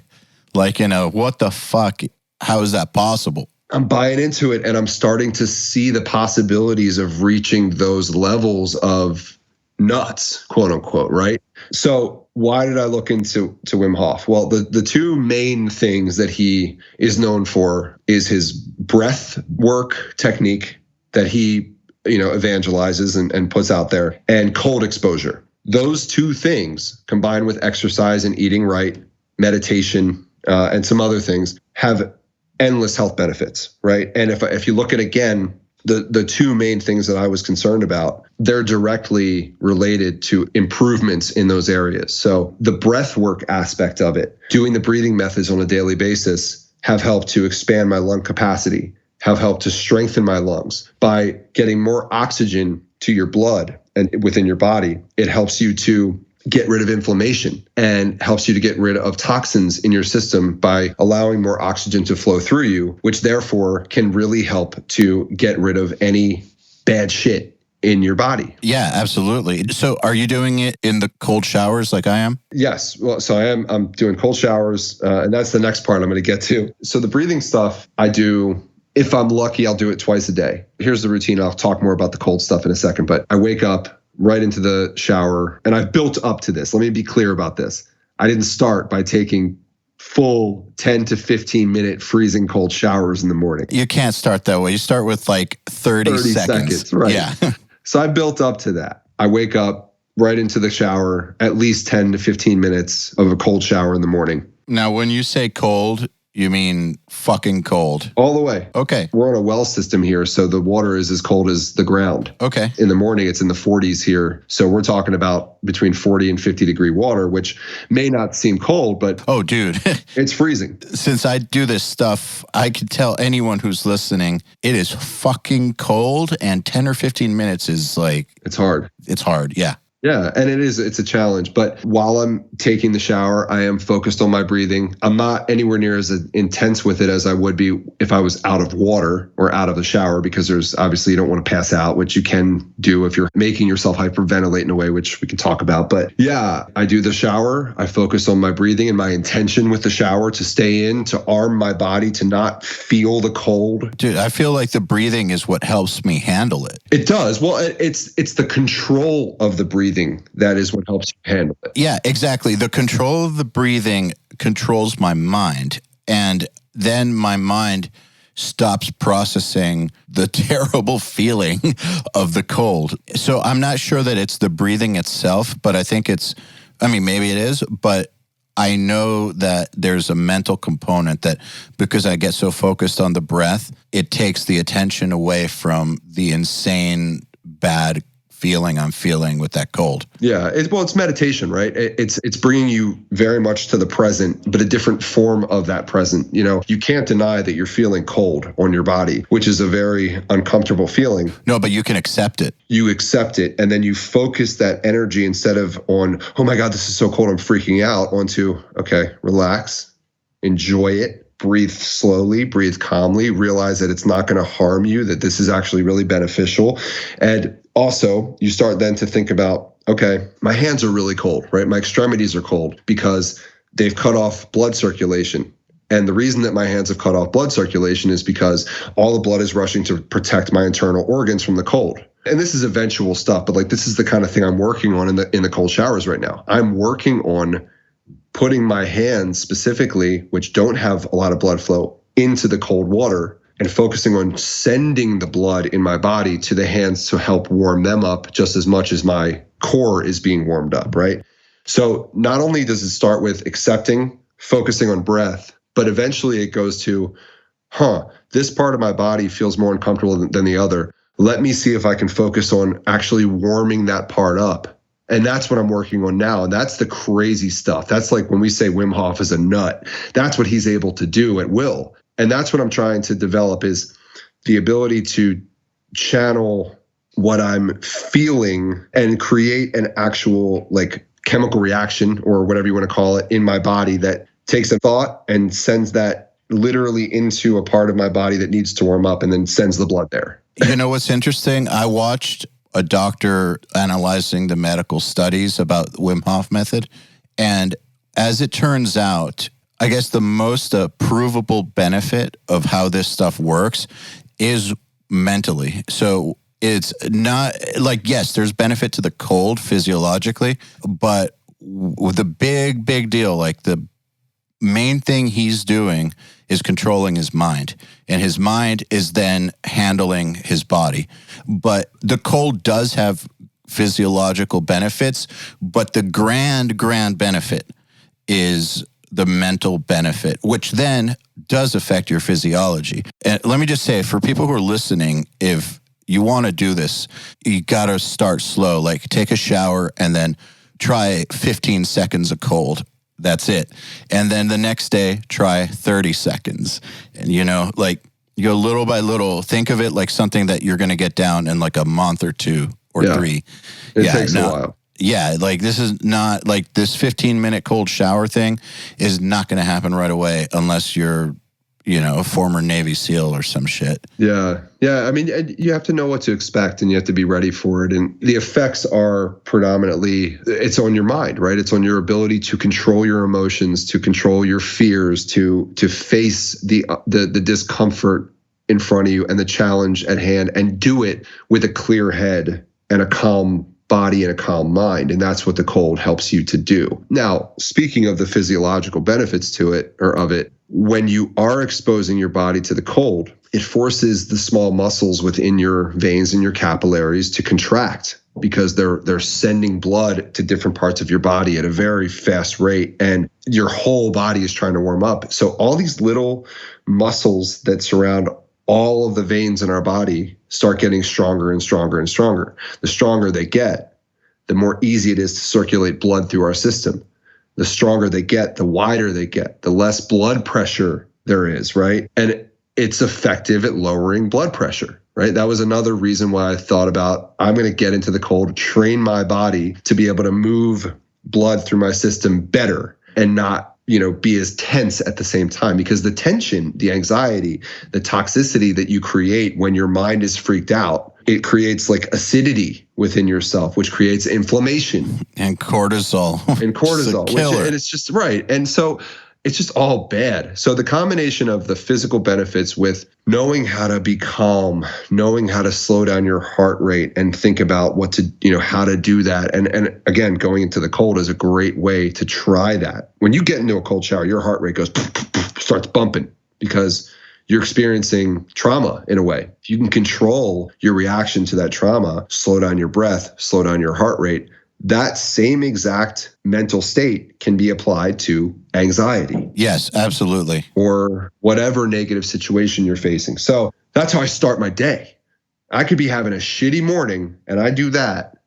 Like in a, what the fuck? How is that possible? I'm buying into it, and I'm starting to see the possibilities of reaching those levels of nuts, quote unquote, right? So why did I look into Wim Hof? Well, the two main things that he is known for is his breath work technique that he, evangelizes and puts out there, and cold exposure. Those two things, combined with exercise and eating right, meditation, and some other things, have endless health benefits, right? And if you look at, again, the two main things that I was concerned about, they're directly related to improvements in those areas. So the breath work aspect of it, doing the breathing methods on a daily basis, have helped to expand my lung capacity, have helped to strengthen my lungs. By getting more oxygen to your blood and within your body, it helps you to get rid of inflammation and helps you to get rid of toxins in your system by allowing more oxygen to flow through you, which therefore can really help to get rid of any bad shit in your body. Yeah, absolutely. So are you doing it in the cold showers like I am? Yes. Well, so I'm doing cold showers, and that's the next part I'm going to get to. So the breathing stuff I do, if I'm lucky, I'll do it twice a day. Here's the routine. I'll talk more about the cold stuff in a second, but I wake up right into the shower, and I've built up to this. Let me be clear about this. I didn't start by taking full 10 to 15 minute freezing cold showers in the morning. You can't start that way. You start with like 30 seconds. Right. Yeah. So I built up to that. I wake up right into the shower, at least 10 to 15 minutes of a cold shower in the morning. Now, when you say cold, you mean fucking cold? All the way. Okay. We're on a well system here, so the water is as cold as the ground. Okay. In the morning, it's in the 40s here. So we're talking about between 40 and 50 degree water, which may not seem cold, but oh, dude, it's freezing. Since I do this stuff, I could tell anyone who's listening, it is fucking cold, and 10 or 15 minutes is like... It's hard. It's hard, yeah. Yeah, and it's a challenge. But while I'm taking the shower, I am focused on my breathing. I'm not anywhere near as intense with it as I would be if I was out of water or out of the shower, because there's obviously you don't want to pass out, which you can do if you're making yourself hyperventilate in a way, which we can talk about. But yeah, I do the shower. I focus on my breathing and my intention with the shower to stay in, to arm my body to not feel the cold. Dude, I feel like the breathing is what helps me handle it. It does. Well, it's the control of the breathing that is what helps you handle it. Yeah, exactly. The control of the breathing controls my mind, and then my mind stops processing the terrible feeling of the cold. So I'm not sure that it's the breathing itself, but I think maybe it is, but I know that there's a mental component that because I get so focused on the breath, it takes the attention away from the insane bad feeling I'm feeling with that cold. Yeah, it's meditation, right? It's bringing you very much to the present, but a different form of that present. You can't deny that you're feeling cold on your body, which is a very uncomfortable feeling. No, but you can accept it. You accept it, and then you focus that energy instead of on, oh my God, this is so cold, I'm freaking out, onto, okay, relax, enjoy it. Breathe slowly, breathe calmly, realize that it's not going to harm you, that this is actually really beneficial. And also, you start then to think about, okay, my hands are really cold, right? My extremities are cold because they've cut off blood circulation. And the reason that my hands have cut off blood circulation is because all the blood is rushing to protect my internal organs from the cold. And this is eventual stuff, but like this is the kind of thing I'm working on in the cold showers right now. I'm working on putting my hands specifically, which don't have a lot of blood flow, into the cold water and focusing on sending the blood in my body to the hands to help warm them up just as much as my core is being warmed up, right? So not only does it start with accepting, focusing on breath, but eventually it goes to, this part of my body feels more uncomfortable than the other. Let me see if I can focus on actually warming that part up. And that's what I'm working on now. And that's the crazy stuff. That's like when we say Wim Hof is a nut, that's what he's able to do at will. And that's what I'm trying to develop is the ability to channel what I'm feeling and create an actual like chemical reaction or whatever you want to call it in my body that takes a thought and sends that literally into a part of my body that needs to warm up and then sends the blood there. You know what's interesting? I watched a doctor analyzing the medical studies about the Wim Hof method. And as it turns out, I guess the most provable benefit of how this stuff works is mentally. So it's not like, yes, there's benefit to the cold physiologically, but the big deal, like the main thing he's doing is controlling his mind, and his mind is then handling his body. But the cold does have physiological benefits, but the grand benefit is the mental benefit, which then does affect your physiology. And let me just say, for people who are listening, if you want to do this, you got to start slow. Like take a shower and then try 15 seconds of cold. That's it. And then the next day, try 30 seconds. And, you know, like you go little by little, think of it like something that you're going to get down in like a month or two or three. It takes a while. Yeah, like this is not like this 15-minute cold shower thing is not going to happen right away unless you're, you know, a former Navy SEAL or some shit. Yeah. I mean, you have to know what to expect and you have to be ready for it. And the effects are predominantly, it's on your mind, right? It's on your ability to control your emotions, to control your fears, to face the discomfort in front of you and the challenge at hand and do it with a clear head and a calm body and a calm mind. And that's what the cold helps you to do. Now, speaking of the physiological benefits to it or of it, when you are exposing your body to the cold, it forces the small muscles within your veins and your capillaries to contract because they're sending blood to different parts of your body at a very fast rate. And your whole body is trying to warm up. So all these little muscles that surround all of the veins in our body start getting stronger and stronger and stronger. The stronger they get, the more easy it is to circulate blood through our system. The stronger they get, the wider they get, the less blood pressure there is, right? And it's effective at lowering blood pressure, right? That was another reason why I thought about, I'm going to get into the cold, train my body to be able to move blood through my system better and not, be as tense at the same time, because the tension, the anxiety, the toxicity that you create when your mind is freaked out, it creates like acidity within yourself, which creates inflammation and cortisol. And it's just right. And so it's just all bad. So the combination of the physical benefits with knowing how to be calm, knowing how to slow down your heart rate and think about what to, how to do that. And again, going into the cold is a great way to try that. When you get into a cold shower, your heart rate goes, starts bumping because you're experiencing trauma in a way. If you can control your reaction to that trauma, slow down your breath, slow down your heart rate, that same exact mental state can be applied to anxiety. Yes, absolutely. Or whatever negative situation you're facing. So that's how I start my day. I could be having a shitty morning and I do that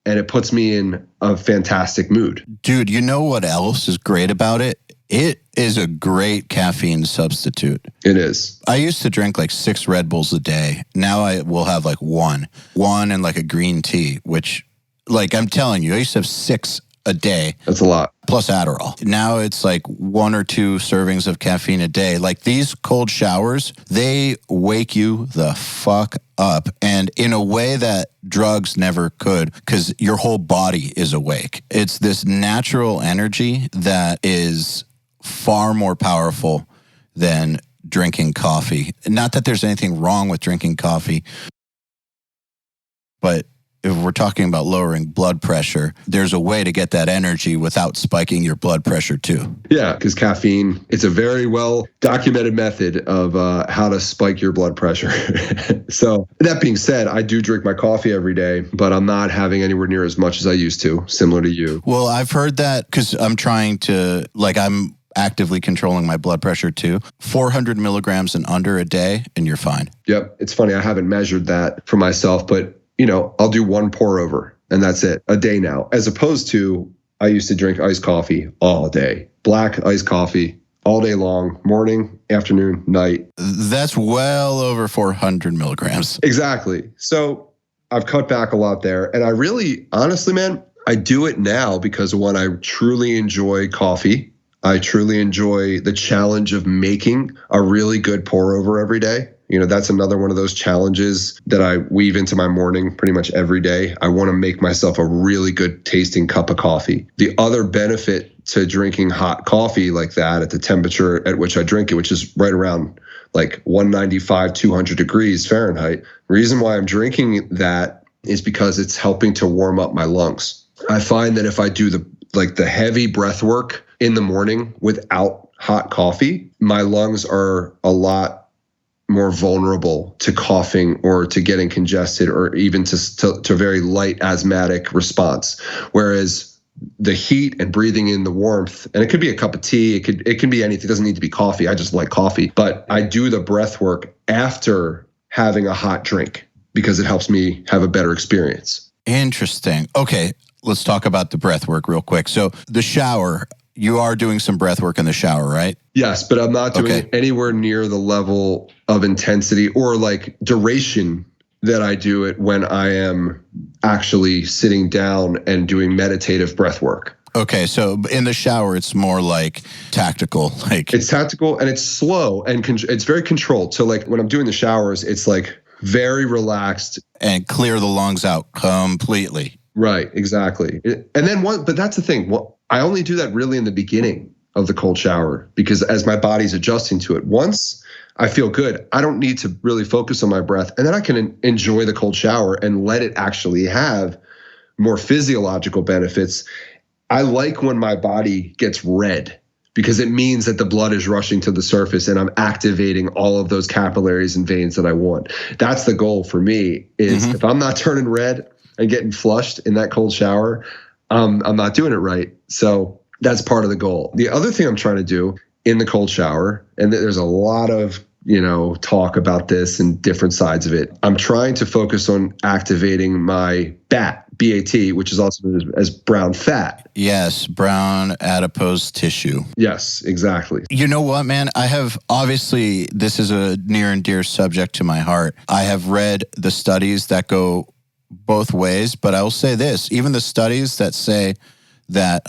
and it puts me in a fantastic mood. Dude, you know what else is great about it? It is a great caffeine substitute. It is. I used to drink like 6 Red Bulls a day. Now I will have like one and like a green tea, which, like I'm telling you, I used to have 6 a day. That's a lot. Plus Adderall. Now it's like 1 or 2 servings of caffeine a day. Like these cold showers, they wake you the fuck up. And in a way that drugs never could, because your whole body is awake. It's this natural energy that is far more powerful than drinking coffee. Not that there's anything wrong with drinking coffee, but if we're talking about lowering blood pressure, there's a way to get that energy without spiking your blood pressure too. Yeah, because caffeine, it's a very well documented method of how to spike your blood pressure. So that being said, I do drink my coffee every day, but I'm not having anywhere near as much as I used to, similar to you. Well, I've heard that because I'm trying to, I'm actively controlling my blood pressure too. 400 milligrams and under a day, and you're fine. Yep. It's funny. I haven't measured that for myself, but I'll do one pour over and that's it a day now, as opposed to I used to drink iced coffee all day, black iced coffee all day long, morning, afternoon, night. That's well over 400 milligrams. Exactly. So I've cut back a lot there. And I really, honestly, man, I do it now because one, I truly enjoy coffee. I truly enjoy the challenge of making a really good pour over every day. That's another one of those challenges that I weave into my morning pretty much every day. I want to make myself a really good tasting cup of coffee. The other benefit to drinking hot coffee like that at the temperature at which I drink it, which is right around 195, 200 degrees Fahrenheit. The reason why I'm drinking that is because it's helping to warm up my lungs. I find that if I do the heavy breath work in the morning without hot coffee, my lungs are a lot more vulnerable to coughing or to getting congested or even to a very light asthmatic response. Whereas the heat and breathing in the warmth, and it could be a cup of tea, it can be anything. It doesn't need to be coffee. I just like coffee. But I do the breath work after having a hot drink because it helps me have a better experience. Interesting. Okay, let's talk about the breath work real quick. So the shower, you are doing some breath work in the shower, right? Yes, but I'm not doing it anywhere near the level of intensity or duration that I do it when I am actually sitting down and doing meditative breath work. Okay, so in the shower, it's more tactical. It's tactical and it's slow and it's very controlled. So when I'm doing the showers, it's very relaxed. And clear the lungs out completely. Right, exactly. But that's the thing. Well, I only do that really in the beginning of the cold shower because as my body's adjusting to it, once I feel good, I don't need to really focus on my breath. And then I can enjoy the cold shower and let it actually have more physiological benefits. I like when my body gets red because it means that the blood is rushing to the surface and I'm activating all of those capillaries and veins that I want. That's the goal for me is if I'm not turning red and getting flushed in that cold shower, I'm not doing it right. So that's part of the goal. The other thing I'm trying to do in the cold shower, and there's a lot of talk about this and different sides of it. I'm trying to focus on activating my BAT, BAT, which is also known as brown fat. Yes, brown adipose tissue. Yes, exactly. You know what, man? Obviously, this is a near and dear subject to my heart. I have read the studies that go both ways, but I will say this, even the studies that say that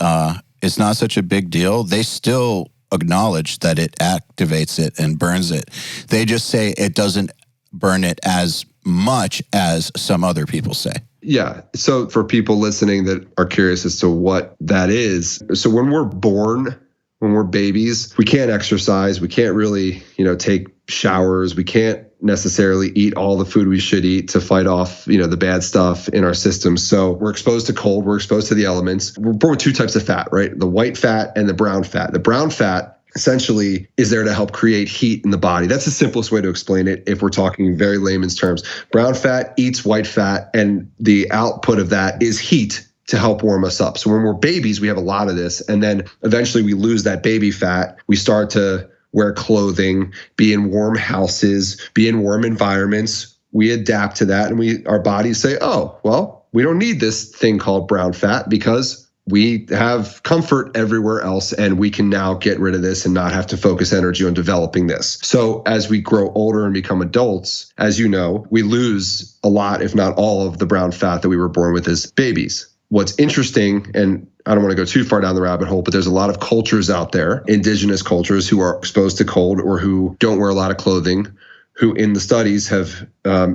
it's not such a big deal, they still acknowledge that it activates it and burns it. They just say it doesn't burn it as much as some other people say. Yeah. So for people listening that are curious as to what that is, so when we're born, when we're babies, we can't exercise. We can't really, take showers. We can't necessarily eat all the food we should eat to fight off, the bad stuff in our system. So we're exposed to cold. We're exposed to the elements. We're born with two types of fat, right? The white fat and the brown fat. The brown fat essentially is there to help create heat in the body. That's the simplest way to explain it if we're talking very layman's terms. Brown fat eats white fat, and the output of that is heat to help warm us up. So when we're babies, we have a lot of this. And then eventually we lose that baby fat. We start to wear clothing, be in warm houses, be in warm environments. We adapt to that and our bodies say, oh, well, we don't need this thing called brown fat because we have comfort everywhere else and we can now get rid of this and not have to focus energy on developing this. So as we grow older and become adults, as you know, we lose a lot, if not all of the brown fat that we were born with as babies. What's interesting, and I don't want to go too far down the rabbit hole, but there's a lot of cultures out there, indigenous cultures who are exposed to cold or who don't wear a lot of clothing, who in the studies have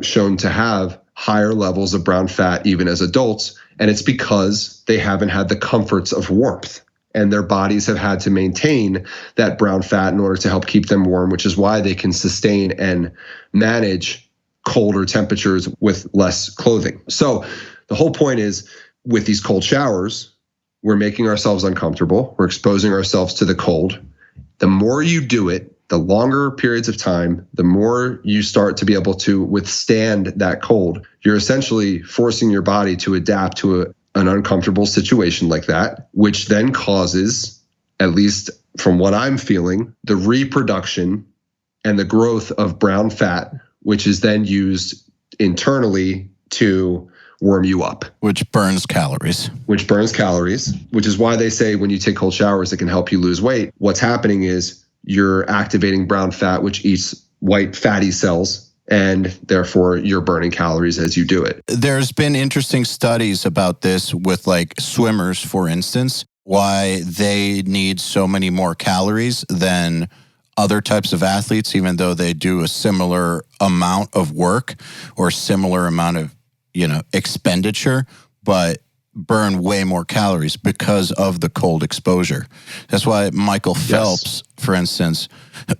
shown to have higher levels of brown fat even as adults. And it's because they haven't had the comforts of warmth. and their bodies have had to maintain that brown fat in order to help keep them warm, which is why they can sustain and manage colder temperatures with less clothing. So the whole point is, with these cold showers, we're making ourselves uncomfortable. We're exposing ourselves to the cold. The more you do it, the longer periods of time, the more you start to be able to withstand that cold. You're essentially forcing your body to adapt to an uncomfortable situation like that, which then causes, at least from what I'm feeling, the reproduction and the growth of brown fat, which is then used internally to warm you up. Which burns calories. Which is why they say when you take cold showers, it can help you lose weight. What's happening is you're activating brown fat, which eats white fatty cells, and therefore you're burning calories as you do it. There's been interesting studies about this with like swimmers, for instance, why they need so many more calories than other types of athletes, even though they do a similar amount of work or similar amount of, expenditure, but burn way more calories because of the cold exposure. That's why Michael Phelps, for instance,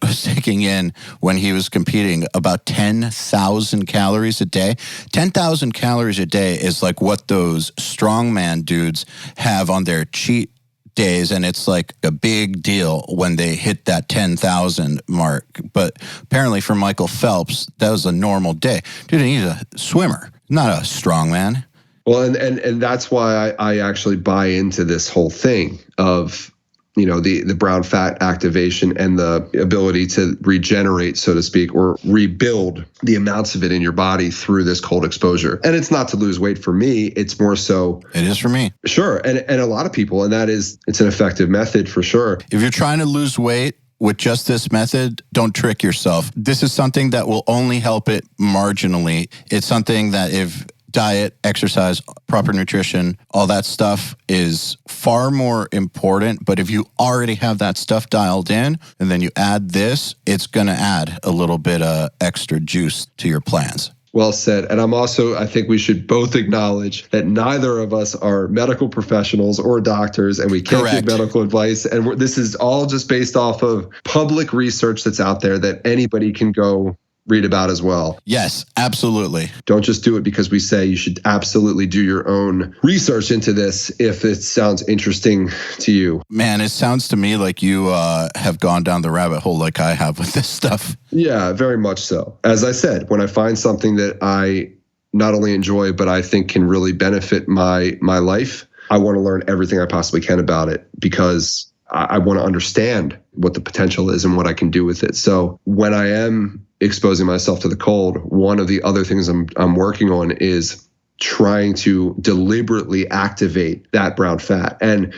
was taking in, when he was competing, about 10,000 calories a day. 10,000 calories a day is like what those strongman dudes have on their cheat days, and it's like a big deal when they hit that 10,000 mark. But apparently for Michael Phelps, that was a normal day. Dude, he's a swimmer, not a strongman. Well, and that's why I actually buy into this whole thing of, the brown fat activation and the ability to regenerate, so to speak, or rebuild the amounts of it in your body through this cold exposure. And it's not to lose weight for me. It's more so. It is for me. Sure. And a lot of people, and it's an effective method for sure. If you're trying to lose weight with just this method, don't trick yourself. This is something that will only help it marginally. It's something that if diet, exercise, proper nutrition, all that stuff is far more important. But if you already have that stuff dialed in and then you add this, it's going to add a little bit of extra juice to your plans. Well said. And I think we should both acknowledge that neither of us are medical professionals or doctors, and we can't give medical advice. And this is all just based off of public research that's out there that anybody can go read about as well. Yes, absolutely. Don't just do it because we say. You should absolutely do your own research into this if it sounds interesting to you. Man, it sounds to me like you have gone down the rabbit hole like I have with this stuff. Yeah, very much so. As I said, when I find something that I not only enjoy, but I think can really benefit my life, I want to learn everything I possibly can about it because I want to understand what the potential is and what I can do with it. So when I am exposing myself to the cold, one of the other things I'm working on is trying to deliberately activate that brown fat. And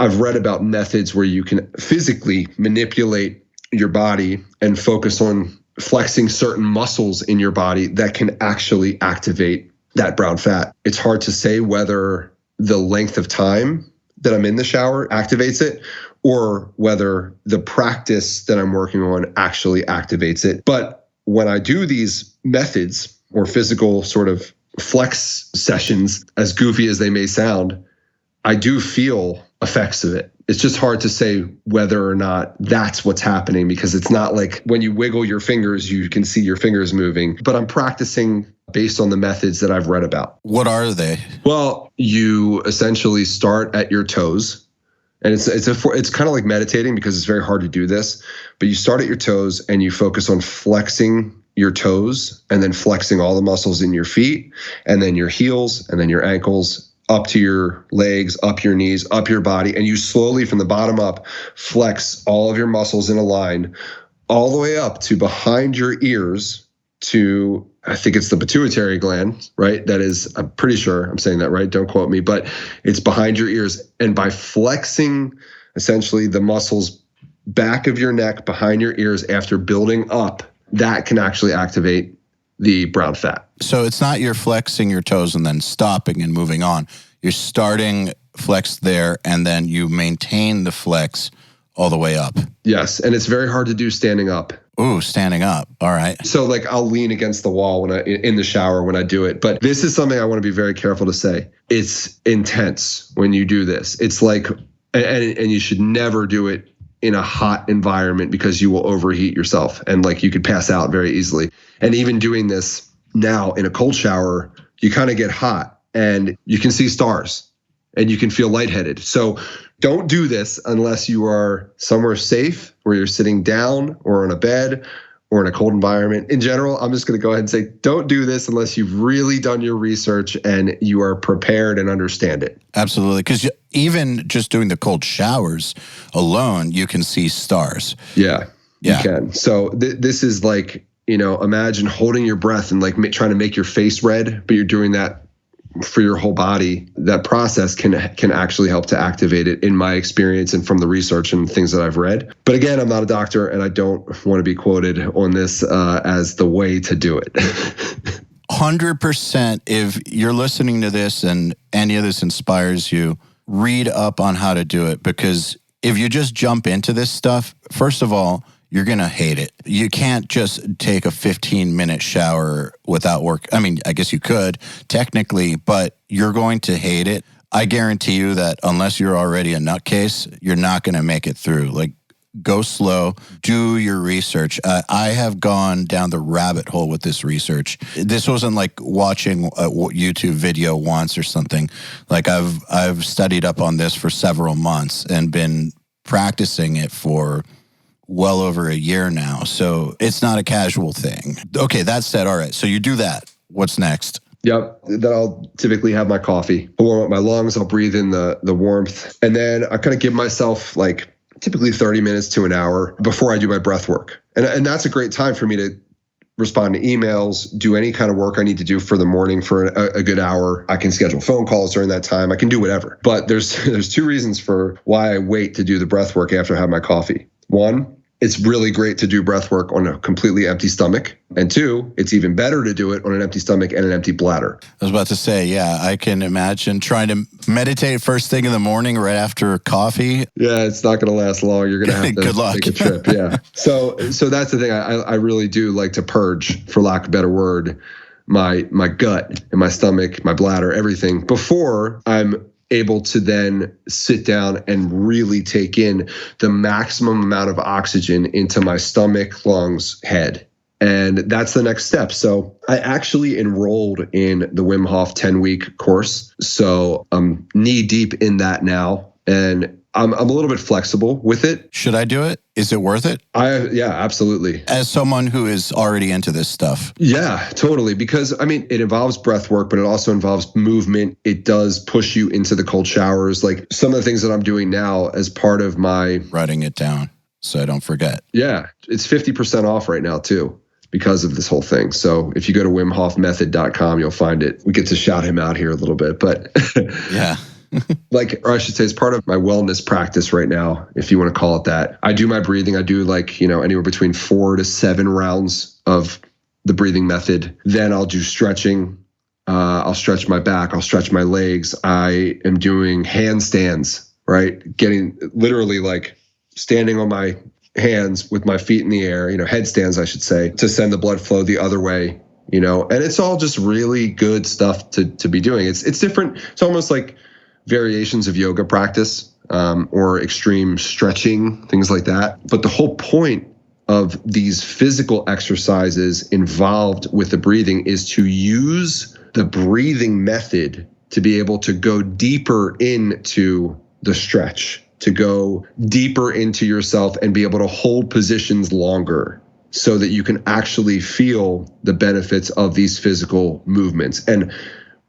I've read about methods where you can physically manipulate your body and focus on flexing certain muscles in your body that can actually activate that brown fat. It's hard to say whether the length of time that I'm in the shower activates it, or whether the practice that I'm working on actually activates it. But when I do these methods or physical sort of flex sessions, as goofy as they may sound, I do feel effects of it. It's just hard to say whether or not that's what's happening, because it's not like when you wiggle your fingers, you can see your fingers moving. But I'm practicing based on the methods that I've read about. What are they? Well, you essentially start at your toes. And it's kind of like meditating because it's very hard to do this. But you start at your toes and you focus on flexing your toes and then flexing all the muscles in your feet and then your heels and then your ankles up to your legs, up your knees, up your body. And you slowly from the bottom up flex all of your muscles in a line all the way up to behind your ears to, I think it's the pituitary gland, right? That is, I'm pretty sure I'm saying that right. Don't quote me, but it's behind your ears. And by flexing essentially the muscles back of your neck, behind your ears after building up, that can actually activate the brown fat. So it's not you're flexing your toes and then stopping and moving on. You're starting flex there and then you maintain the flex all the way up. Yes. And it's very hard to do standing up. Ooh, standing up. All right. So like I'll lean against the wall in the shower when I do it. But this is something I want to be very careful to say. It's intense when you do this. It's like And you should never do it in a hot environment because you will overheat yourself and like you could pass out very easily. And even doing this now in a cold shower, you kind of get hot and you can see stars and you can feel lightheaded. So don't do this unless you are somewhere safe where you're sitting down or on a bed or in a cold environment. In general, I'm just going to go ahead and say, don't do this unless you've really done your research and you are prepared and understand it. Absolutely. Because even just doing the cold showers alone, you can see stars. Yeah. You can. So this is like, imagine holding your breath and like trying to make your face red, but you're doing that for your whole body. That process can actually help to activate it in my experience and from the research and things that I've read. But again, I'm not a doctor and I don't want to be quoted on this as the way to do it. 100%. If you're listening to this and any of this inspires you, read up on how to do it, because if you just jump into this stuff, first of all, you're going to hate it. You can't just take a 15-minute shower without work. I mean, I guess you could technically, but you're going to hate it. I guarantee you that unless you're already a nutcase, you're not going to make it through. Like, go slow, do your research. I have gone down the rabbit hole with this research. This wasn't like watching a YouTube video once or something. Like I've studied up on this for several months and been practicing it for well over a year now. So it's not a casual thing. Okay, that said, all right, so you do that. What's next? Yep. Then I'll typically have my coffee. I'll warm up my lungs. I'll breathe in the warmth. And then I kind of give myself like typically 30 minutes to an hour before I do my breath work. And that's a great time for me to respond to emails, do any kind of work I need to do for the morning for a good hour. I can schedule phone calls during that time. I can do whatever. But there's two reasons for why I wait to do the breath work after I have my coffee. One, it's really great to do breath work on a completely empty stomach. And two, it's even better to do it on an empty stomach and an empty bladder. I was about to say, yeah, I can imagine trying to meditate first thing in the morning right after coffee. Yeah, it's not going to last long. You're going to have to Good luck. take a trip. Yeah. So that's the thing. I really do like to purge, for lack of a better word, my gut and my stomach, my bladder, everything before I'm able to then sit down and really take in the maximum amount of oxygen into my stomach, lungs, head. And that's the next step. So I actually enrolled in the Wim Hof 10-week course. So I'm knee deep in that now. And I'm a little bit flexible with it. Should I do it? Is it worth it? Yeah, absolutely. As someone who is already into this stuff. Yeah, totally. Because I mean, it involves breath work, but it also involves movement. It does push you into the cold showers. Like some of the things that I'm doing now as part of my... Writing it down so I don't forget. Yeah, it's 50% off right now too, because of this whole thing. So if you go to WimHofMethod.com, you'll find it. We get to shout him out here a little bit, but yeah. Or I should say, it's part of my wellness practice right now, if you want to call it that. I do my breathing. I do anywhere between 4 to 7 rounds of the breathing method. Then I'll do stretching. I'll stretch my back. I'll stretch my legs. I am doing handstands, right? Getting literally like standing on my hands with my feet in the air, headstands, I should say, to send the blood flow the other way, and it's all just really good stuff to be doing. It's different. It's almost like variations of yoga practice or extreme stretching, things like that. But the whole point of these physical exercises involved with the breathing is to use the breathing method to be able to go deeper into the stretch, to go deeper into yourself and be able to hold positions longer so that you can actually feel the benefits of these physical movements. And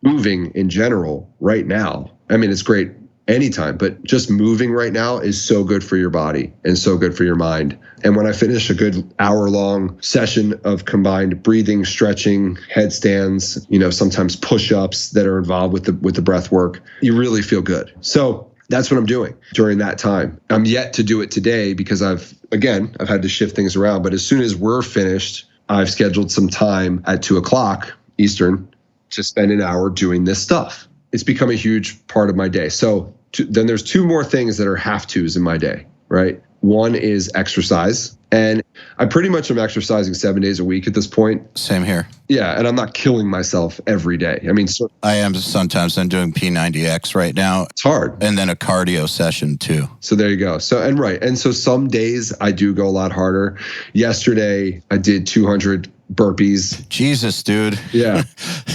moving in general right now, I mean, it's great anytime, but just moving right now is so good for your body and so good for your mind. And when I finish a good hour-long session of combined breathing, stretching, headstands, sometimes push-ups that are involved with the breath work, you really feel good. So that's what I'm doing during that time. I'm yet to do it today because I've had to shift things around. But as soon as we're finished, I've scheduled some time at 2:00 Eastern to spend an hour doing this stuff. It's become a huge part of my day. So then there's 2 more things that are have-tos in my day. right? One is exercise. And I pretty much am exercising 7 days a week at this point. Same here. Yeah, and I'm not killing myself every day. I mean, I am sometimes. I'm doing P90X right now. It's hard. And then a cardio session too. So there you go. And so some days I do go a lot harder. Yesterday I did 200 burpees. Jesus, dude. Yeah,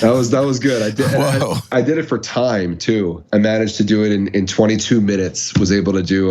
that was good. I did it for time too. I managed to do it in 22 minutes. Was able to do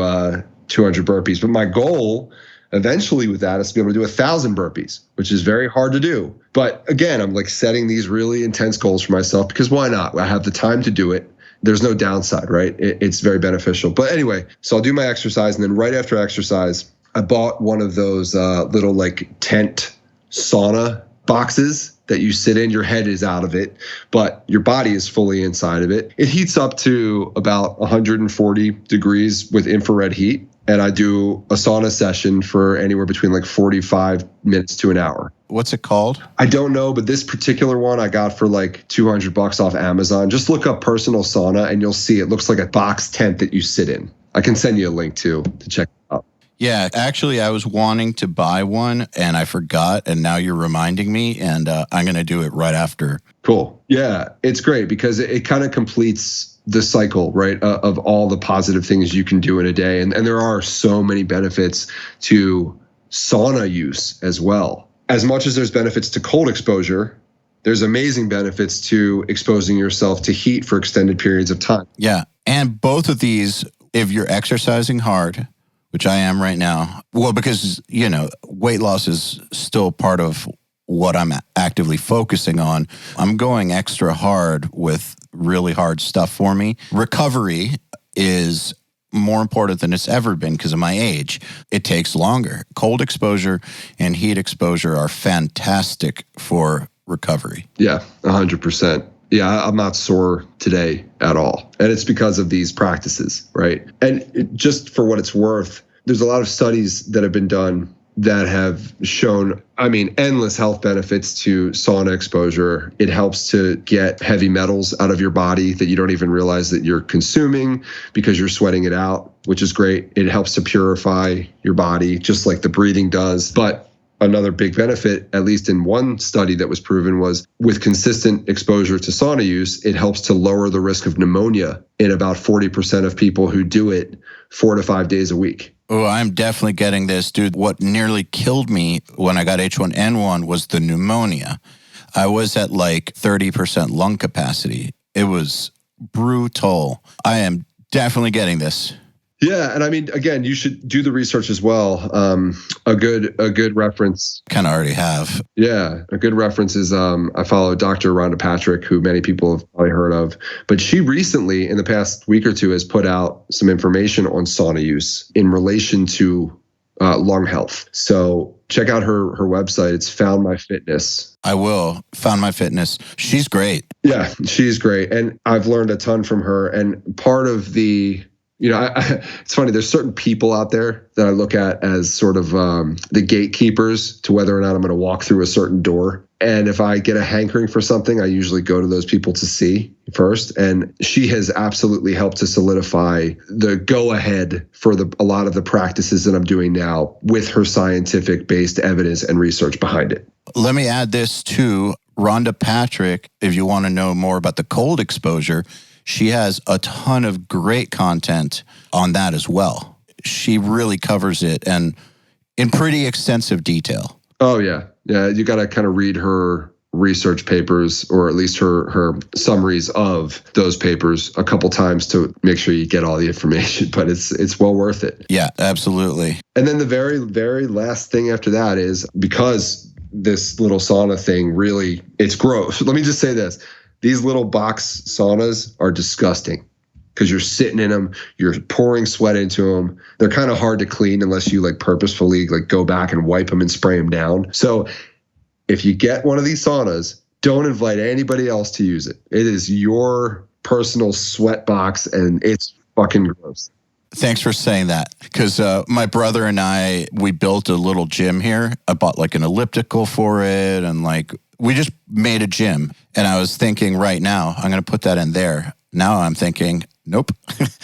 200 burpees. But my goal eventually with that is to be able to do 1,000 burpees, which is very hard to do. But again, I'm like setting these really intense goals for myself because why not? I have the time to do it. There's no downside, right? It's very beneficial. But anyway, so I'll do my exercise. And then right after exercise, I bought one of those little like tent sauna boxes that you sit in. Your head is out of it, but your body is fully inside of it. It heats up to about 140 degrees with infrared heat. And I do a sauna session for anywhere between like 45 minutes to an hour. What's it called? I don't know, but this particular one I got for like $200 off Amazon. Just look up personal sauna and you'll see it looks like a box tent that you sit in. I can send you a link too to check it out. Yeah, actually, I was wanting to buy one and I forgot. And now you're reminding me and I'm going to do it right after. Cool. Yeah, it's great because it kind of completes the cycle, right, of all the positive things you can do in a day. And there are so many benefits to sauna use as well. As much as there's benefits to cold exposure, there's amazing benefits to exposing yourself to heat for extended periods of time. Yeah. And both of these, if you're exercising hard, which I am right now, well, because, weight loss is still part of what I'm actively focusing on. I'm going extra hard with really hard stuff for me. Recovery is more important than it's ever been because of my age. It takes longer. Cold exposure and heat exposure are fantastic for recovery. Yeah, 100%. Yeah, I'm not sore today at all. And it's because of these practices, right? And just for what it's worth, there's a lot of studies that have been done that have shown, endless health benefits to sauna exposure. It helps to get heavy metals out of your body that you don't even realize that you're consuming because you're sweating it out, which is great. It helps to purify your body, just like the breathing does. But another big benefit, at least in one study that was proven, was with consistent exposure to sauna use, it helps to lower the risk of pneumonia in about 40% of people who do it 4 to 5 days a week. Oh, I'm definitely getting this, dude. What nearly killed me when I got H1N1 was the pneumonia. I was at like 30% lung capacity. It was brutal. I am definitely getting this. Yeah, and again, you should do the research as well. A good reference. Kind of already have. Yeah, a good reference is I follow Dr. Rhonda Patrick, who many people have probably heard of, but she recently, in the past week or two, has put out some information on sauna use in relation to lung health. So check out her website. It's Found My Fitness. I will. Found My Fitness. She's great. Yeah, she's great, and I've learned a ton from her. And part of the it's funny, there's certain people out there that I look at as sort of the gatekeepers to whether or not I'm going to walk through a certain door. And if I get a hankering for something, I usually go to those people to see first. And she has absolutely helped to solidify the go-ahead for a lot of the practices that I'm doing now with her scientific-based evidence and research behind it. Let me add this too. Rhonda Patrick, if you want to know more about the cold exposure, she has a ton of great content on that as well. She really covers it and in pretty extensive detail. Oh, yeah. Yeah, you got to kind of read her research papers, or at least her summaries of those papers a couple times to make sure you get all the information, but it's well worth it. Yeah, absolutely. And then the very, very last thing after that is, because this little sauna thing really, it's gross. Let me just say this. These little box saunas are disgusting because you're sitting in them, you're pouring sweat into them. They're kind of hard to clean unless you purposefully go back and wipe them and spray them down. So if you get one of these saunas, don't invite anybody else to use it. It is your personal sweat box and it's fucking gross. Thanks for saying that, because my brother and we built a little gym here. I bought an elliptical for it, and we just made a gym. And I was thinking right now, I'm going to put that in there. Now I'm thinking, nope.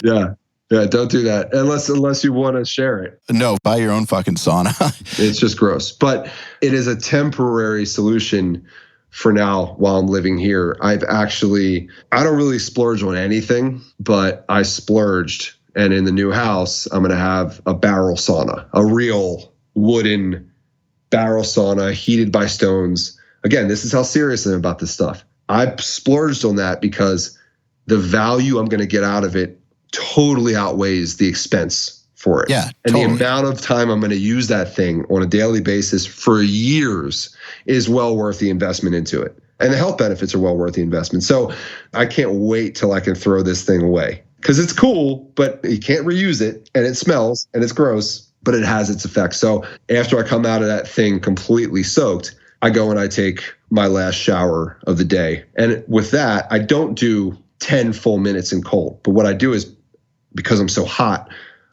Yeah. Yeah, don't do that unless you want to share it. No, buy your own fucking sauna. It's just gross. But it is a temporary solution for now while I'm living here. I don't really splurge on anything, but I splurged. And in the new house, I'm going to have a barrel sauna, a real wooden barrel sauna heated by stones. Again, this is how serious I am about this stuff. I splurged on that because the value I'm going to get out of it totally outweighs the expense for it. Yeah, and totally. the amount of time I'm going to use that thing on a daily basis for years is well worth the investment into it. And the health benefits are well worth the investment. So I can't wait till I can throw this thing away because it's cool, but you can't reuse it and it smells and it's gross, but it has its effects. So after I come out of that thing completely soaked, I go and I take my last shower of the day. And with that, I don't do 10 full minutes in cold. But what I do is, because I'm so hot,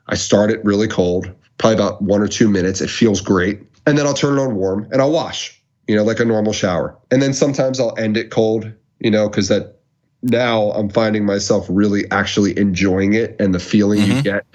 I start it really cold, probably about 1 or 2 minutes. It feels great. And then I'll turn it on warm and I'll wash, like a normal shower. And then sometimes I'll end it cold, because that now I'm finding myself really actually enjoying it. And the feeling you get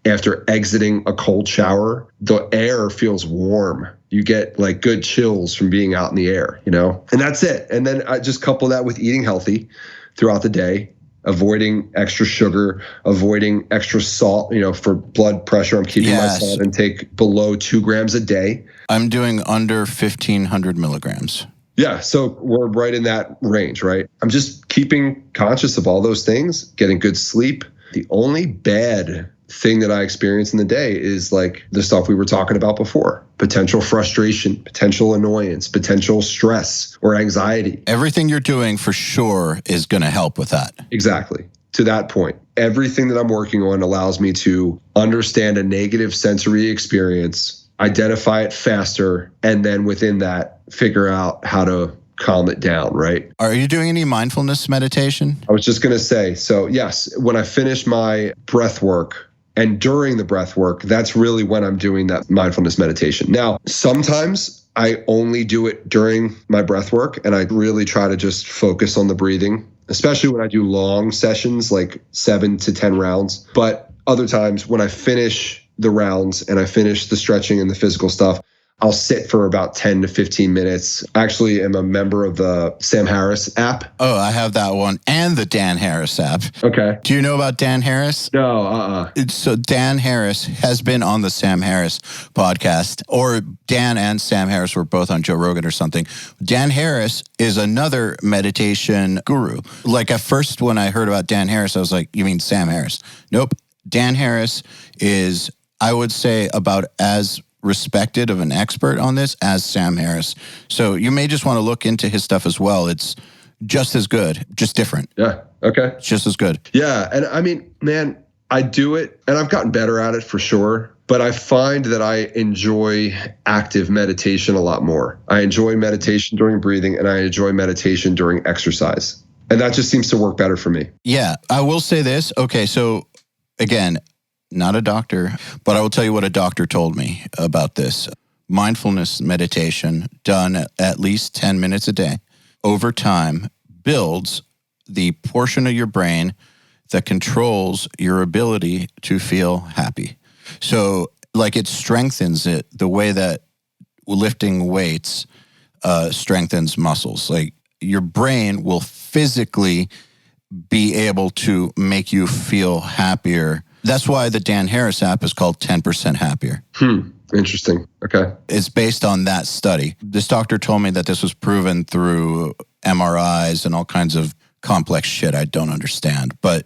after exiting a cold shower, the air feels warm. You get like good chills from being out in the air, and that's it. And then I just couple that with eating healthy throughout the day, avoiding extra sugar, avoiding extra salt, for blood pressure. I'm keeping my salt intake below 2 grams a day. I'm doing under 1,500 milligrams. Yeah, so we're right in that range, right? I'm just keeping conscious of all those things, getting good sleep. The only bad thing that I experience in the day is like the stuff we were talking about before. Potential frustration, potential annoyance, potential stress or anxiety. Everything you're doing for sure is going to help with that. Exactly. To that point, everything that I'm working on allows me to understand a negative sensory experience, identify it faster, and then within that, figure out how to calm it down, right? Are you doing any mindfulness meditation? I was just going to say, so yes, when I finish my breath work and during the breath work, that's really when I'm doing that mindfulness meditation. Now, sometimes I only do it during my breath work and I really try to just focus on the breathing, especially when I do long sessions, like 7 to 10 rounds. But other times when I finish the rounds and I finish the stretching and the physical stuff, I'll sit for about 10 to 15 minutes. I actually am a member of the Sam Harris app. Oh, I have that one and the Dan Harris app. Okay. Do you know about Dan Harris? No, So Dan Harris has been on the Sam Harris podcast, or Dan and Sam Harris were both on Joe Rogan or something. Dan Harris is another meditation guru. Like at first when I heard about Dan Harris, I was like, you mean Sam Harris? Nope. Dan Harris is, I would say, about as respected of an expert on this as Sam Harris. So you may just want to look into his stuff as well. It's just as good, just different. Yeah. Okay. It's just as good. Yeah. And I mean, man, I do it and I've gotten better at it for sure. But I find that I enjoy active meditation a lot more. I enjoy meditation during breathing and I enjoy meditation during exercise. And that just seems to work better for me. Yeah. I will say this. Okay. So again, not a doctor, but I will tell you what a doctor told me about this. Mindfulness meditation done at least 10 minutes a day over time builds the portion of your brain that controls your ability to feel happy. So like it strengthens it the way that lifting weights strengthens muscles. Like your brain will physically be able to make you feel happier. That's why the Dan Harris app is called 10% Happier. Interesting. Okay. It's based on that study. This doctor told me that this was proven through MRIs and all kinds of complex shit I don't understand. But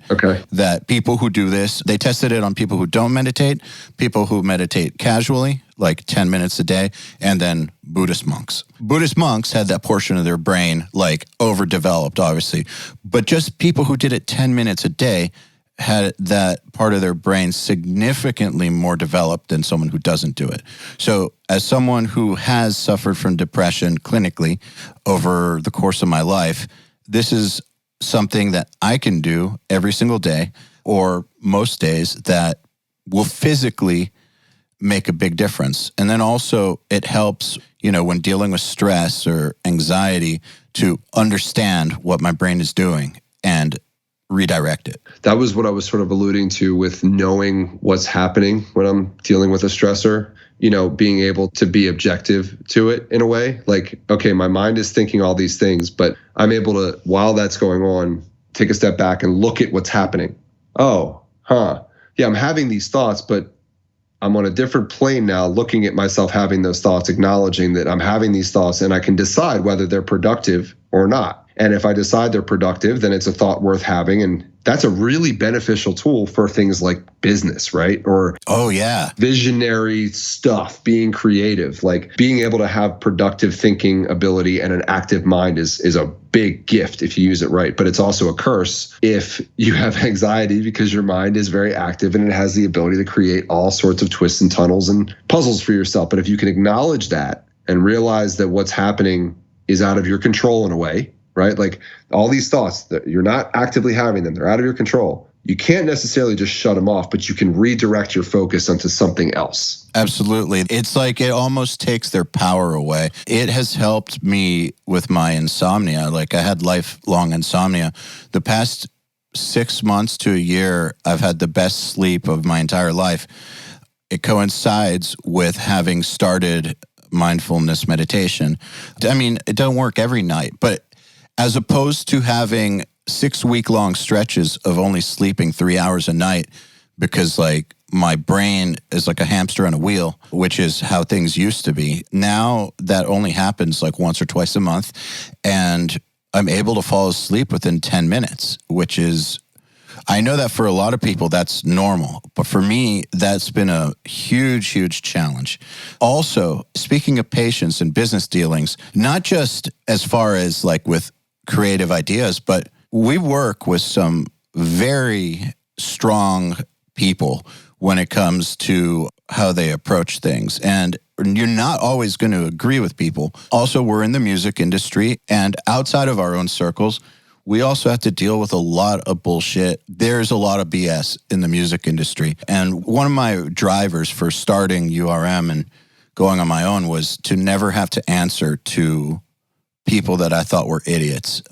that people who do this, they tested it on people who don't meditate, people who meditate casually, like 10 minutes a day, and then Buddhist monks. Buddhist monks had that portion of their brain like overdeveloped, obviously. But just people who did it 10 minutes a day had that part of their brain significantly more developed than someone who doesn't do it. So as someone who has suffered from depression clinically over the course of my life, this is something that I can do every single day or most days that will physically make a big difference. And then also it helps, when dealing with stress or anxiety to understand what my brain is doing and redirect it. That was what I was sort of alluding to with knowing what's happening when I'm dealing with a stressor, being able to be objective to it in a way. Like, okay, my mind is thinking all these things, but I'm able to, while that's going on, take a step back and look at what's happening. Oh, yeah, I'm having these thoughts, but I'm on a different plane now, looking at myself having those thoughts, acknowledging that I'm having these thoughts, and I can decide whether they're productive or not. And if I decide they're productive, then it's a thought worth having. And that's a really beneficial tool for things like business, right? Or visionary stuff, being creative, like being able to have productive thinking ability and an active mind is a big gift if you use it right. But it's also a curse if you have anxiety, because your mind is very active and it has the ability to create all sorts of twists and tunnels and puzzles for yourself. But if you can acknowledge that and realize that what's happening is out of your control in a way, right? Like all these thoughts that you're not actively having them, they're out of your control. You can't necessarily just shut them off, but you can redirect your focus onto something else. Absolutely. It's like it almost takes their power away. It has helped me with my insomnia. Like I had lifelong insomnia. The past 6 months to a year, I've had the best sleep of my entire life. It coincides with having started mindfulness meditation. I mean, it doesn't work every night, but as opposed to having 6-week-long stretches of only sleeping 3 hours a night because like my brain is like a hamster on a wheel, which is how things used to be. Now that only happens like once or twice a month, and I'm able to fall asleep within 10 minutes, which is, I know that for a lot of people that's normal, but for me, that's been a huge, huge challenge. Also, speaking of patience and business dealings, not just as far as like with creative ideas, but we work with some very strong people when it comes to how they approach things. And you're not always going to agree with people. Also, we're in the music industry, and outside of our own circles, we also have to deal with a lot of bullshit. There's a lot of BS in the music industry. And one of my drivers for starting URM and going on my own was to never have to answer to people that I thought were idiots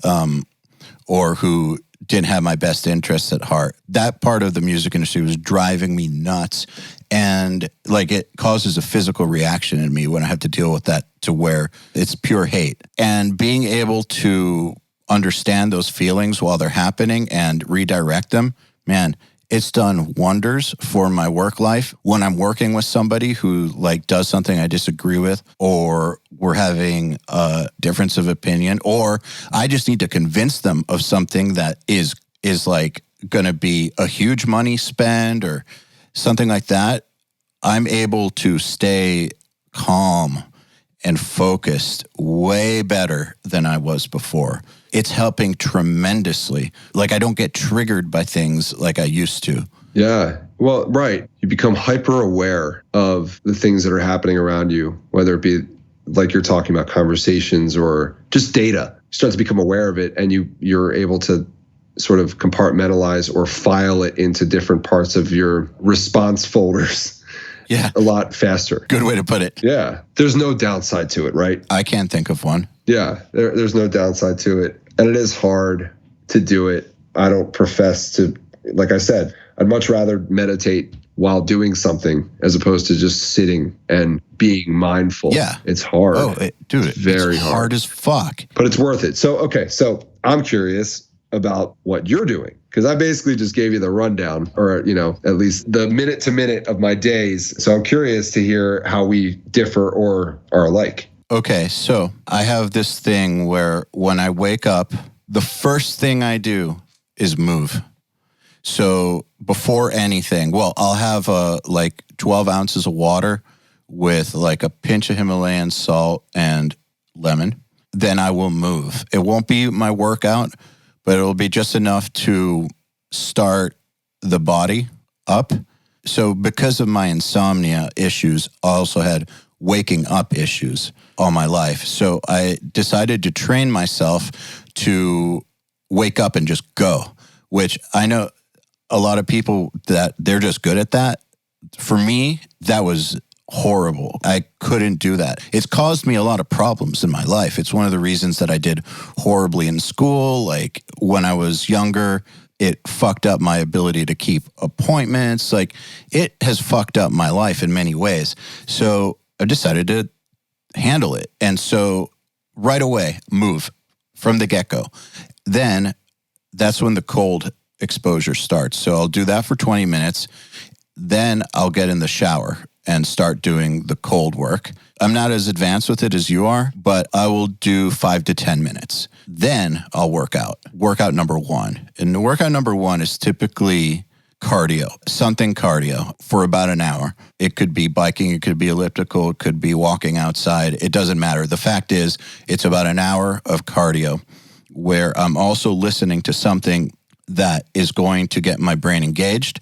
or who didn't have my best interests at heart. That part of the music industry was driving me nuts. And like it causes a physical reaction in me when I have to deal with that, to where it's pure hate. And being able to understand those feelings while they're happening and redirect them, man, it's done wonders for my work life. When I'm working with somebody who like does something I disagree with, or we're having a difference of opinion, or I just need to convince them of something that is like going to be a huge money spend or something like that, I'm able to stay calm and focused way better than I was before. It's helping tremendously. Like I don't get triggered by things like I used to. Yeah. Well, right. You become hyper aware of the things that are happening around you, whether it be like you're talking about conversations or just data. You start to become aware of it, and you're able to sort of compartmentalize or file it into different parts of your response folders. Yeah. A lot faster. Good way to put it. Yeah. There's no downside to it, right? I can't think of one. Yeah. There's no downside to it. And it is hard to do it. I don't profess to, like I said, I'd much rather meditate while doing something as opposed to just sitting and being mindful. Yeah. It's hard. Dude, it's very hard as fuck. But it's worth it. So, okay. So I'm curious about what you're doing, because I basically just gave you the rundown, or, at least the minute to minute of my days. So I'm curious to hear how we differ or are alike. Okay. So I have this thing where when I wake up, the first thing I do is move. So before anything, I'll have like 12 ounces of water with like a pinch of Himalayan salt and lemon. Then I will move. It won't be my workout, but it'll be just enough to start the body up. So because of my insomnia issues, I also had waking up issues all my life. So I decided to train myself to wake up and just go, which I know a lot of people that they're just good at that. For me, that was horrible. I couldn't do that. It's caused me a lot of problems in my life. It's one of the reasons that I did horribly in school. Like when I was younger, It fucked up my ability to keep appointments. Like, it has fucked up my life in many ways. So I decided to handle it. And so right away, move from the get-go. Then that's when the cold exposure starts. So I'll do that for 20 minutes. Then I'll get in the shower and start doing the cold work. I'm not as advanced with it as you are, but I will do 5 to 10 minutes. Then I'll work out. Workout number 1. And the workout number 1 is typically cardio, something cardio for about an hour. It could be biking, it could be elliptical, it could be walking outside. It doesn't matter. The fact is, it's about an hour of cardio where I'm also listening to something that is going to get my brain engaged.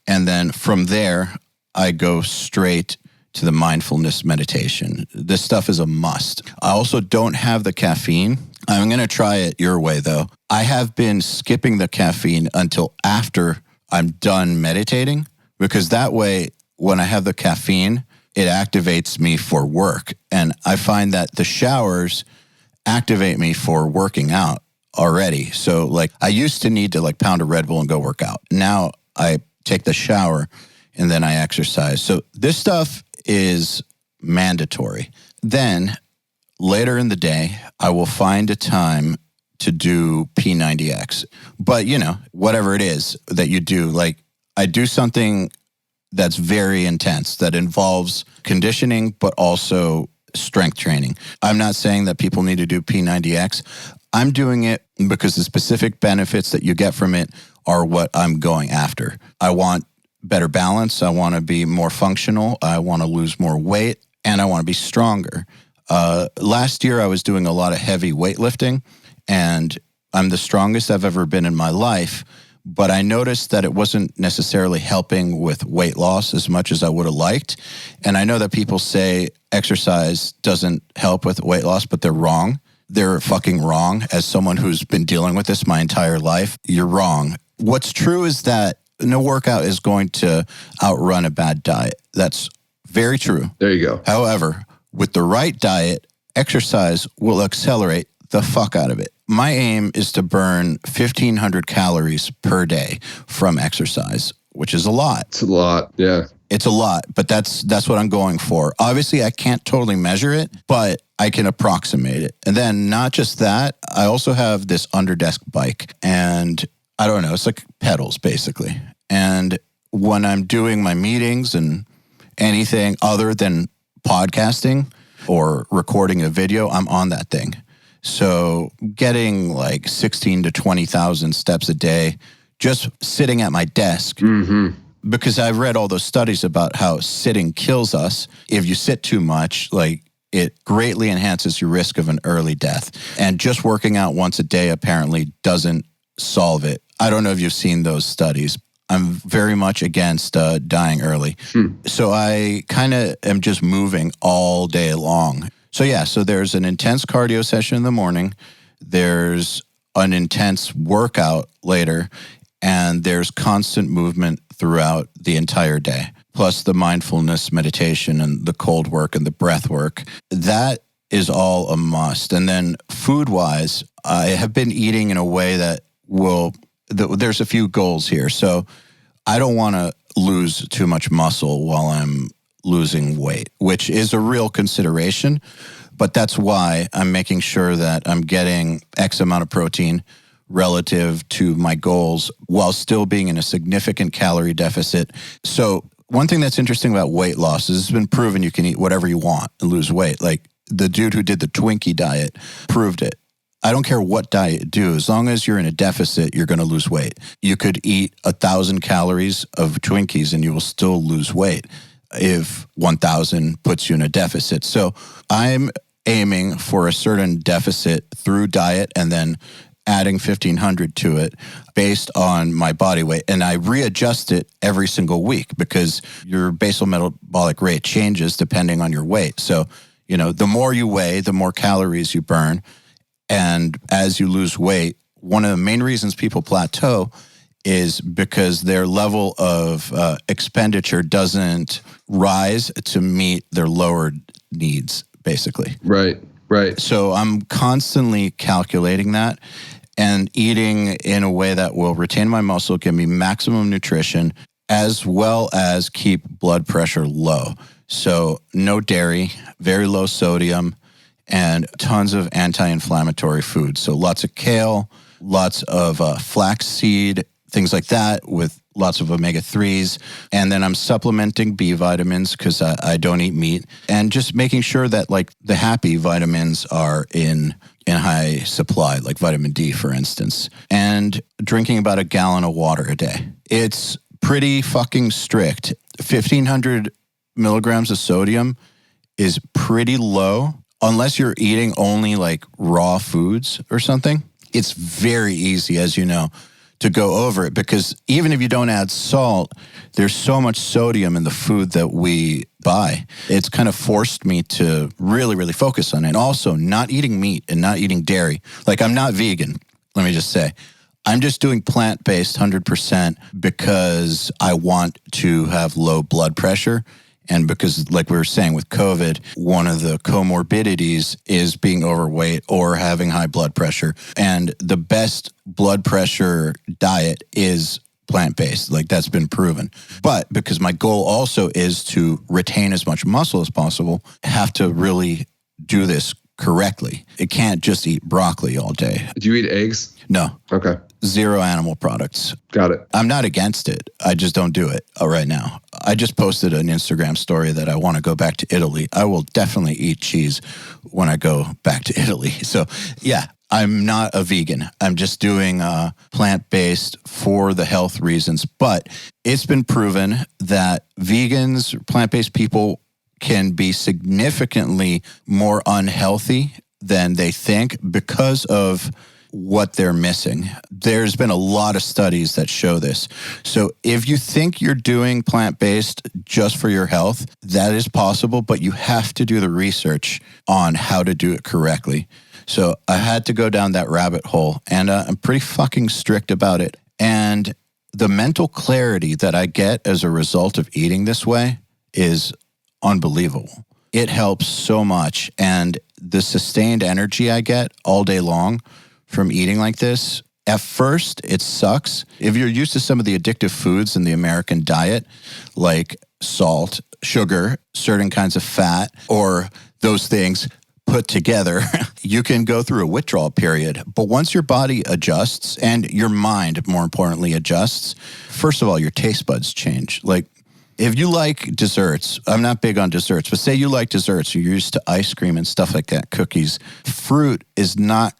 And then from there, I go straight to the mindfulness meditation. This stuff is a must. I also don't have the caffeine. I'm going to try it your way, though. I have been skipping the caffeine until after I'm done meditating, because that way, when I have the caffeine, it activates me for work. And I find that the showers activate me for working out already. So like, I used to need to like pound a Red Bull and go work out. Now I take the shower and then I exercise. So this stuff is mandatory. Then later in the day, I will find a time to do P90X. But, you know, whatever it is that you do, like I do something that's very intense that involves conditioning, but also strength training. I'm not saying that people need to do P90X. I'm doing it because the specific benefits that you get from it are what I'm going after. I want better balance. I want to be more functional. I want to lose more weight, and I want to be stronger. Last year, I was doing a lot of heavy weightlifting, and I'm the strongest I've ever been in my life. But I noticed that it wasn't necessarily helping with weight loss as much as I would have liked. And I know that people say exercise doesn't help with weight loss, but they're wrong. They're fucking wrong. As someone who's been dealing with this my entire life, you're wrong. What's true is that no workout is going to outrun a bad diet. That's very true. There you go. However, with the right diet, exercise will accelerate the fuck out of it. My aim is to burn 1,500 calories per day from exercise, which is a lot. It's a lot, yeah. It's a lot, but that's what I'm going for. Obviously, I can't totally measure it, but I can approximate it. And then not just that, I also have this underdesk bike, and I don't know, it's like pedals basically. And when I'm doing my meetings and anything other than podcasting or recording a video, I'm on that thing. So getting like 16 to 20,000 steps a day, just sitting at my desk, because I've read all those studies about how sitting kills us. If you sit too much, like it greatly enhances your risk of an early death. And just working out once a day apparently doesn't solve it. I don't know if you've seen those studies. I'm very much against dying early. So I kind of am just moving all day long. So yeah, so there's an intense cardio session in the morning, there's an intense workout later, and there's constant movement throughout the entire day, plus the mindfulness meditation and the cold work and the breath work. That is all a must. And then food-wise, I have been eating in a way that there's a few goals here. So I don't want to lose too much muscle while I'm losing weight, which is a real consideration. But that's why I'm making sure that I'm getting X amount of protein relative to my goals while still being in a significant calorie deficit. So one thing that's interesting about weight loss is it's been proven you can eat whatever you want and lose weight. Like the dude who did the Twinkie diet proved it. I don't care what diet you do. As long as you're in a deficit, you're going to lose weight. You could eat 1,000 calories of Twinkies and you will still lose weight if 1,000 puts you in a deficit. So I'm aiming for a certain deficit through diet and then adding 1,500 to it based on my body weight. And I readjust it every single week because your basal metabolic rate changes depending on your weight. So, you know, the more you weigh, the more calories you burn. And as you lose weight, one of the main reasons people plateau is because their level of expenditure doesn't rise to meet their lowered needs, basically. Right. So I'm constantly calculating that. and eating in a way that will retain my muscle, give me maximum nutrition, as well as keep blood pressure low. So no dairy, very low sodium, and tons of anti-inflammatory foods. So lots of kale, lots of flaxseed, things like that, with lots of omega-3s. And then I'm supplementing B vitamins because I don't eat meat. And just making sure that like the happy vitamins are in high supply, like vitamin D, for instance. And drinking about a gallon of water a day. It's pretty fucking strict. 1,500 milligrams of sodium is pretty low. Unless you're eating only like raw foods or something, it's very easy, as you know, to go over it, because even if you don't add salt, there's so much sodium in the food that we buy. It's kind of forced me to really, really focus on it. Also, not eating meat and not eating dairy. Like, I'm not vegan, let me just say. I'm just doing plant-based 100% because I want to have low blood pressure. And because, like we were saying with COVID, one of the comorbidities is being overweight or having high blood pressure. And the best blood pressure diet is plant-based. Like, that's been proven. But because my goal also is to retain as much muscle as possible, I have to really do this correctly. It can't just eat broccoli all day. Do you eat eggs? No. Okay. Zero animal products. Got it. I'm not against it. I just don't do it right now. I just posted an Instagram story that I want to go back to Italy. I will definitely eat cheese when I go back to Italy. So yeah, I'm not a vegan. I'm just doing plant-based for the health reasons. But it's been proven that vegans, plant-based people can be significantly more unhealthy than they think because of what they're missing. There's been a lot of studies that show this. So if you think you're doing plant-based just for your health, that is possible, but you have to do the research on how to do it correctly. So I had to go down that rabbit hole, and I'm pretty fucking strict about it. And the mental clarity that I get as a result of eating this way is unbelievable. It helps so much. And the sustained energy I get all day long from eating like this, at first, it sucks. If you're used to some of the addictive foods in the American diet, like salt, sugar, certain kinds of fat, or those things put together, you can go through a withdrawal period. But once your body adjusts, and your mind, more importantly, adjusts, first of all, your taste buds change. Like, if you like desserts, I'm not big on desserts, but say you like desserts, you're used to ice cream and stuff like that, cookies, fruit is not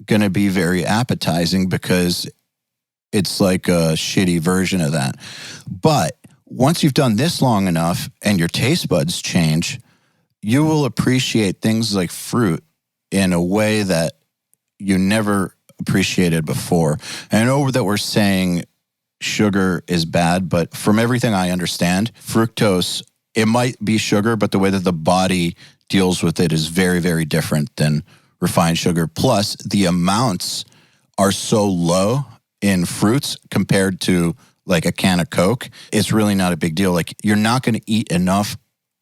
going to be very appetizing because it's like a shitty version of that. But once you've done this long enough and your taste buds change, you will appreciate things like fruit in a way that you never appreciated before. And I know that we're saying sugar is bad, but from everything I understand, fructose, it might be sugar, but the way that the body deals with it is very, very different than refined sugar. Plus, the amounts are so low in fruits compared to like a can of Coke. It's really not a big deal. Like, you're not going to eat enough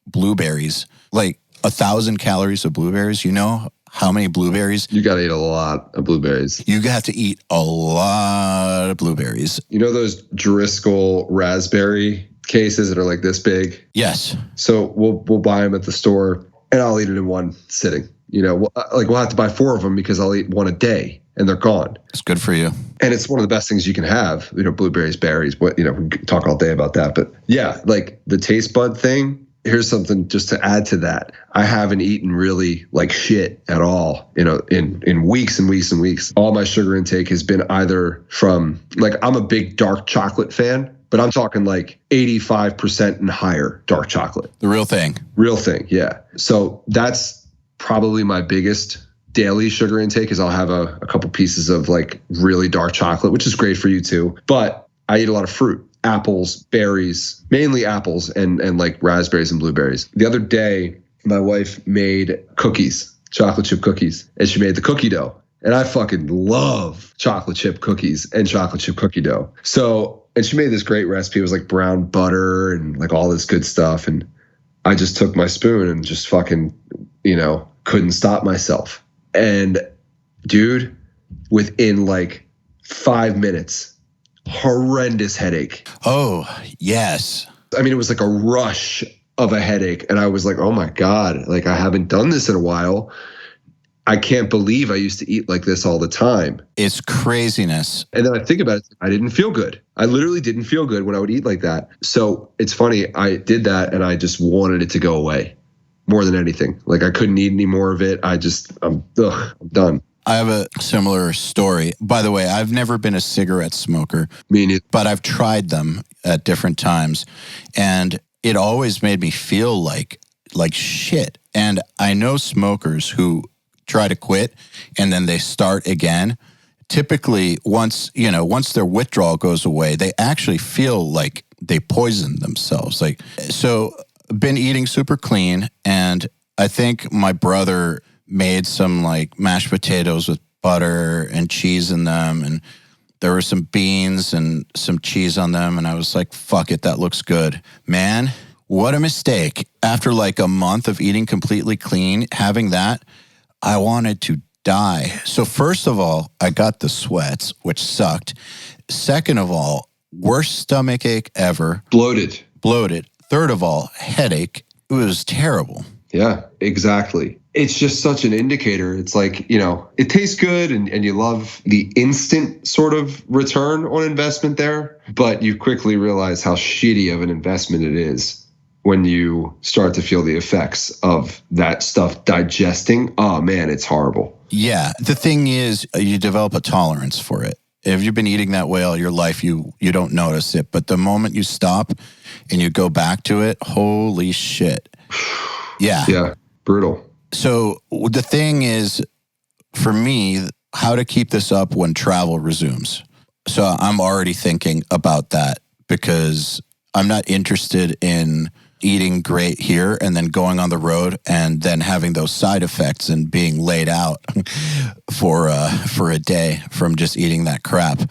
blueberries, like 1,000 calories of blueberries. You know how many blueberries? You got to eat a lot of blueberries. You have to eat a lot of blueberries. You know those Driscoll raspberry cases that are like this big? Yes. So we'll buy them at the store, and I'll eat it in one sitting. You know, we'll have to buy 4 of them because I'll eat one a day and they're gone. It's good for you. And it's one of the best things you can have, you know, blueberries, berries, we can talk all day about that. But yeah, like the taste bud thing, here's something just to add to that. I haven't eaten really like shit at all, in weeks and weeks and weeks. All my sugar intake has been either from, like, I'm a big dark chocolate fan, but I'm talking like 85% and higher dark chocolate. The real thing. Real thing, yeah. So that's probably my biggest daily sugar intake is I'll have a couple pieces of like really dark chocolate, which is great for you too. But I eat a lot of fruit, apples, berries, mainly apples and like raspberries and blueberries. The other day, my wife made cookies, chocolate chip cookies, and she made the cookie dough. And I fucking love chocolate chip cookies and chocolate chip cookie dough. And she made this great recipe. It was like brown butter and like all this good stuff. And I just took my spoon and just fucking, couldn't stop myself. And dude, within like 5 minutes. Horrendous headache. Oh, yes. I mean, it was like a rush of a headache. And I was like, oh my God, like I haven't done this in a while. I can't believe I used to eat like this all the time. It's craziness. And then I think about it, I didn't feel good. I literally didn't feel good when I would eat like that. So it's funny, I did that and I just wanted it to go away more than anything. Like I couldn't eat any more of it. I'm done. I have a similar story. By the way, I've never been a cigarette smoker. Me neither. But I've tried them at different times. And it always made me feel like shit. And I know smokers who try to quit and then they start again. Typically, once their withdrawal goes away, they actually feel like they poison themselves. So been eating super clean, and I think my brother made some like mashed potatoes with butter and cheese in them, and there were some beans and some cheese on them, and I was like, fuck it, that looks good. Man, what a mistake. After like a month of eating completely clean, having that, I wanted to die. So first of all, I got the sweats, which sucked. Second of all, worst stomach ache ever. Bloated. Third of all, headache. It was terrible. Yeah, exactly. It's just such an indicator. It's like, it tastes good and you love the instant sort of return on investment there, but you quickly realize how shitty of an investment it is when you start to feel the effects of that stuff digesting. Oh man, it's horrible. Yeah. The thing is, you develop a tolerance for it. If you've been eating that way all your life, you don't notice it. But the moment you stop and you go back to it, holy shit. Yeah. Yeah. Brutal. So the thing is, for me, how to keep this up when travel resumes. So I'm already thinking about that because I'm not interested in eating great here and then going on the road and then having those side effects and being laid out for a day from just eating that crap.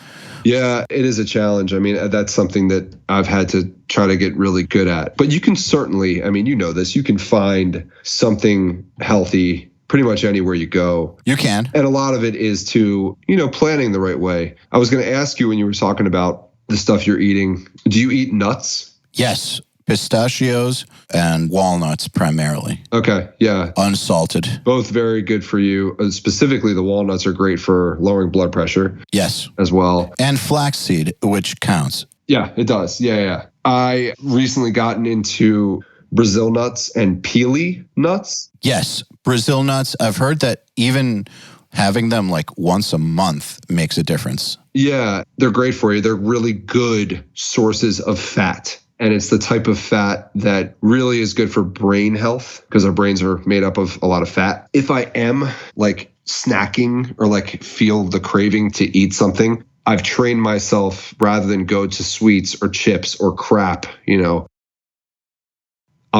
Yeah, it is a challenge. I mean, that's something that I've had to try to get really good at. But you can certainly, I mean, you know this, you can find something healthy pretty much anywhere you go. You can. And a lot of it is to, planning the right way. I was going to ask you when you were talking about the stuff you're eating, do you eat nuts? Yes. Pistachios and walnuts primarily. Okay, yeah. Unsalted. Both very good for you. Specifically, the walnuts are great for lowering blood pressure. Yes. As well. And flaxseed, which counts. Yeah, it does. Yeah. I recently gotten into Brazil nuts and peely nuts. Yes, Brazil nuts. I've heard that even having them like once a month makes a difference. Yeah, they're great for you. They're really good sources of fat. And it's the type of fat that really is good for brain health because our brains are made up of a lot of fat. If I am like snacking or like feel the craving to eat something, I've trained myself rather than go to sweets or chips or crap, I'll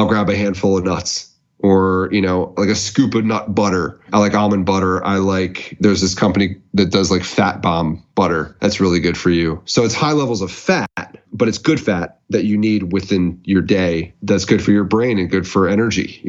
grab a handful of nuts or, like a scoop of nut butter. I like almond butter. There's this company that does like Fat Bomb butter. That's really good for you. So it's high levels of fat, but it's good fat that you need within your day. That's good for your brain and good for energy,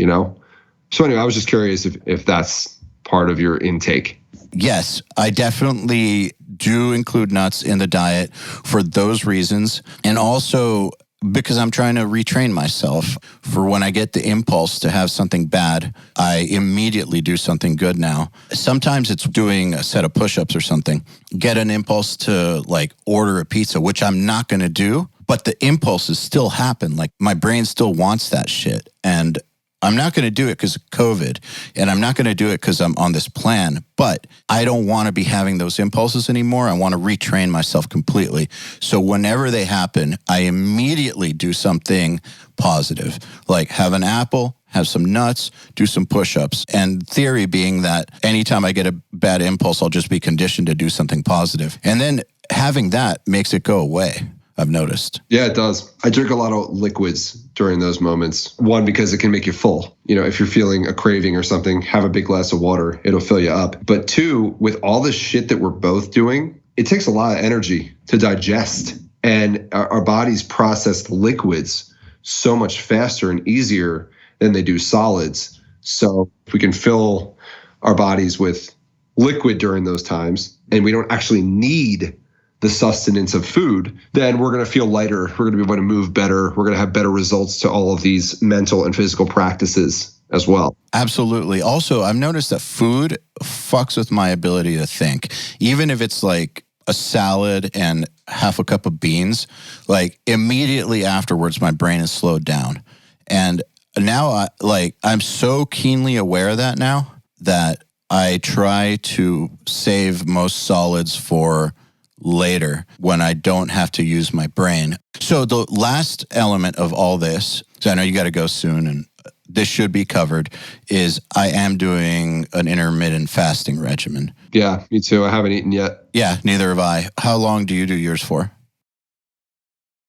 So anyway, I was just curious if that's part of your intake. Yes, I definitely do include nuts in the diet for those reasons. And also because I'm trying to retrain myself for when I get the impulse to have something bad, I immediately do something good now. Sometimes it's doing a set of push-ups or something. Get an impulse to like order a pizza, which I'm not going to do, but the impulses still happen. Like my brain still wants that shit. And I'm not going to do it because of COVID, and I'm not going to do it because I'm on this plan, but I don't want to be having those impulses anymore. I want to retrain myself completely. So whenever they happen, I immediately do something positive, like have an apple, have some nuts, do some push-ups. And theory being that anytime I get a bad impulse, I'll just be conditioned to do something positive. And then having that makes it go away. I've noticed. Yeah, it does. I drink a lot of liquids during those moments. One, because it can make you full. If you're feeling a craving or something, have a big glass of water. It'll fill you up. But two, with all the shit that we're both doing, it takes a lot of energy to digest. And our bodies process liquids so much faster and easier than they do solids. So if we can fill our bodies with liquid during those times and we don't actually need the sustenance of food, then we're going to feel lighter. We're going to be able to move better. We're going to have better results to all of these mental and physical practices as well. Absolutely. Also, I've noticed that food fucks with my ability to think. Even if it's like a salad and half a cup of beans, like immediately afterwards, my brain is slowed down. And now I'm so keenly aware of that now that I try to save most solids for later when I don't have to use my brain. So the last element of all this, so I know you got to go soon and this should be covered, is I am doing an intermittent fasting regimen. Yeah, me too. I haven't eaten yet. Yeah, neither have I. How long do you do yours for?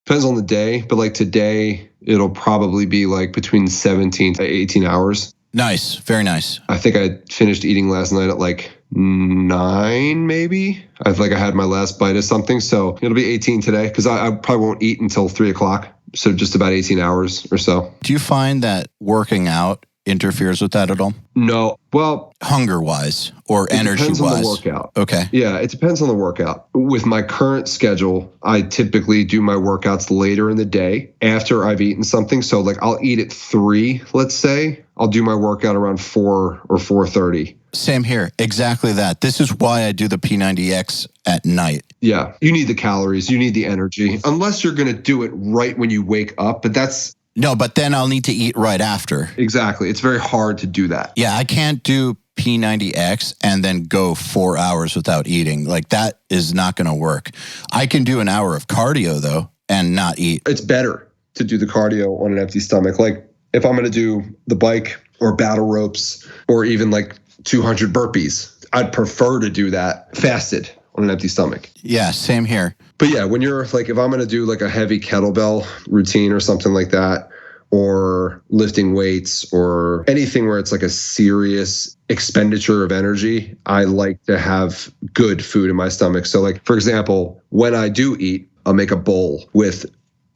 Depends on the day, but like today, it'll probably be like between 17 to 18 hours. Nice. Very nice. I think I finished eating last night at like 9, maybe. I had my last bite of something. So it'll be 18 today because I probably won't eat until 3 o'clock. So just about 18 hours or so. Do you find that working out interferes with that at all? No. Well, hunger-wise or energy-wise? It depends on the workout. Okay. Yeah, it depends on the workout. With my current schedule, I typically do my workouts later in the day after I've eaten something. So like I'll eat at 3, let's say. I'll do my workout around 4 or 4:30. Same here. Exactly that. This is why I do the P90X at night. Yeah. You need the calories. You need the energy. Unless you're going to do it right when you wake up. But that's... No, but then I'll need to eat right after. Exactly. It's very hard to do that. Yeah, I can't do P90X and then go 4 hours without eating. Like that is not going to work. I can do an hour of cardio though and not eat. It's better to do the cardio on an empty stomach. Like if I'm going to do the bike or battle ropes or even like 200 burpees, I'd prefer to do that fasted on an empty stomach. Yeah, same here. But yeah, when you're like, if I'm going to do like a heavy kettlebell routine or something like that, or lifting weights or anything where it's like a serious expenditure of energy, I like to have good food in my stomach. So like, for example, when I do eat, I'll make a bowl with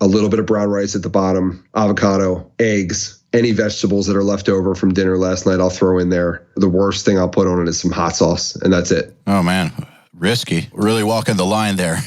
a little bit of brown rice at the bottom, avocado, eggs, any vegetables that are left over from dinner last night, I'll throw in there. The worst thing I'll put on it is some hot sauce, and that's it. Oh, man. Risky. Really walking the line there.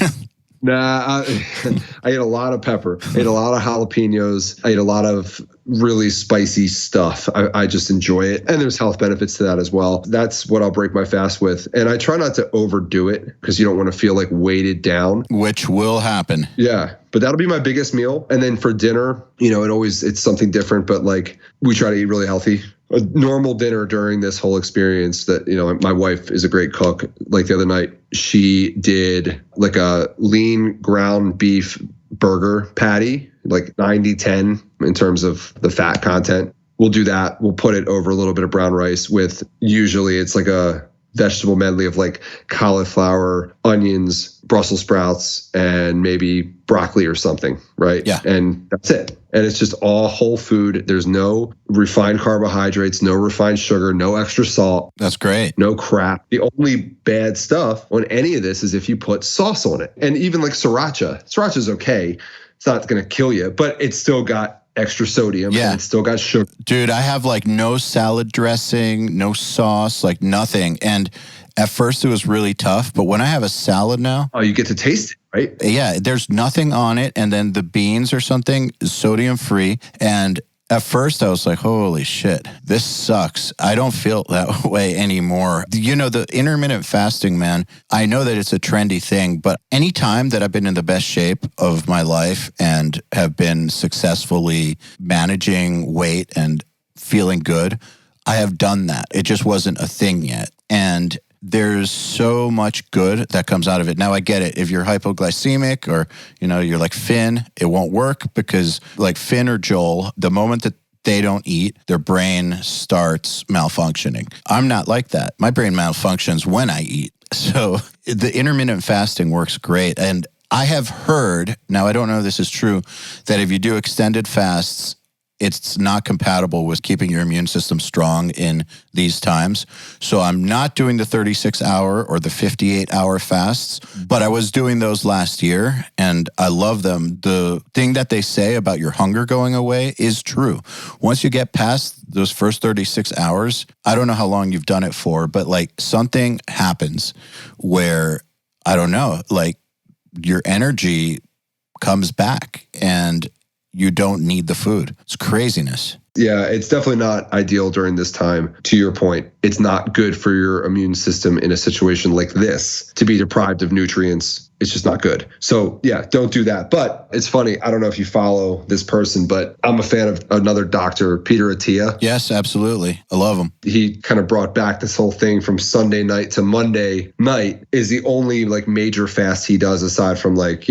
Nah, I ate a lot of pepper. I ate a lot of jalapenos. I ate a lot of really spicy stuff. I just enjoy it. And there's health benefits to that as well. That's what I'll break my fast with. And I try not to overdo it because you don't want to feel like weighted down. Which will happen. Yeah. But that'll be my biggest meal. And then for dinner, it's something different, but like we try to eat really healthy. A normal dinner during this whole experience that, my wife is a great cook. Like the other night, she did like a lean ground beef burger patty, like 90-10 in terms of the fat content. We'll do that. We'll put it over a little bit of brown rice with, usually it's like a vegetable medley of like cauliflower, onions, Brussels sprouts, and maybe broccoli or something, right? Yeah. And that's it. And it's just all whole food. There's no refined carbohydrates, no refined sugar, no extra salt. That's great. No crap. The only bad stuff on any of this is if you put sauce on it. And even like sriracha. Sriracha's okay. It's not going to kill you, but it's still got extra sodium. Yeah. And it's still got sugar. Dude, I have like no salad dressing, no sauce, like nothing. And at first it was really tough, but when I have a salad now. Oh, you get to taste it, right? Yeah, there's nothing on it. And then the beans or something is sodium free. And at first I was like, holy shit, this sucks. I don't feel that way anymore. The intermittent fasting, man, I know that it's a trendy thing, but any time that I've been in the best shape of my life and have been successfully managing weight and feeling good, I have done that. It just wasn't a thing yet. And there's so much good that comes out of it. Now I get it. If you're hypoglycemic or, you're like Finn, it won't work because like Finn or Joel, the moment that they don't eat, their brain starts malfunctioning. I'm not like that. My brain malfunctions when I eat. So the intermittent fasting works great. And I have heard, now I don't know if this is true, that if you do extended fasts, it's not compatible with keeping your immune system strong in these times. So I'm not doing the 36-hour or the 58-hour fasts, but I was doing those last year, and I love them. The thing that they say about your hunger going away is true. Once you get past those first 36 hours, I don't know how long you've done it for, but like something happens where, I don't know, like your energy comes back and you don't need the food. It's craziness. Yeah, it's definitely not ideal during this time. To your point, it's not good for your immune system in a situation like this to be deprived of nutrients. It's just not good. So yeah, don't do that. But it's funny. I don't know if you follow this person, but I'm a fan of another doctor, Peter Attia. Yes, absolutely. I love him. He kind of brought back this whole thing from Sunday night to Monday night is the only like major fast he does aside from like,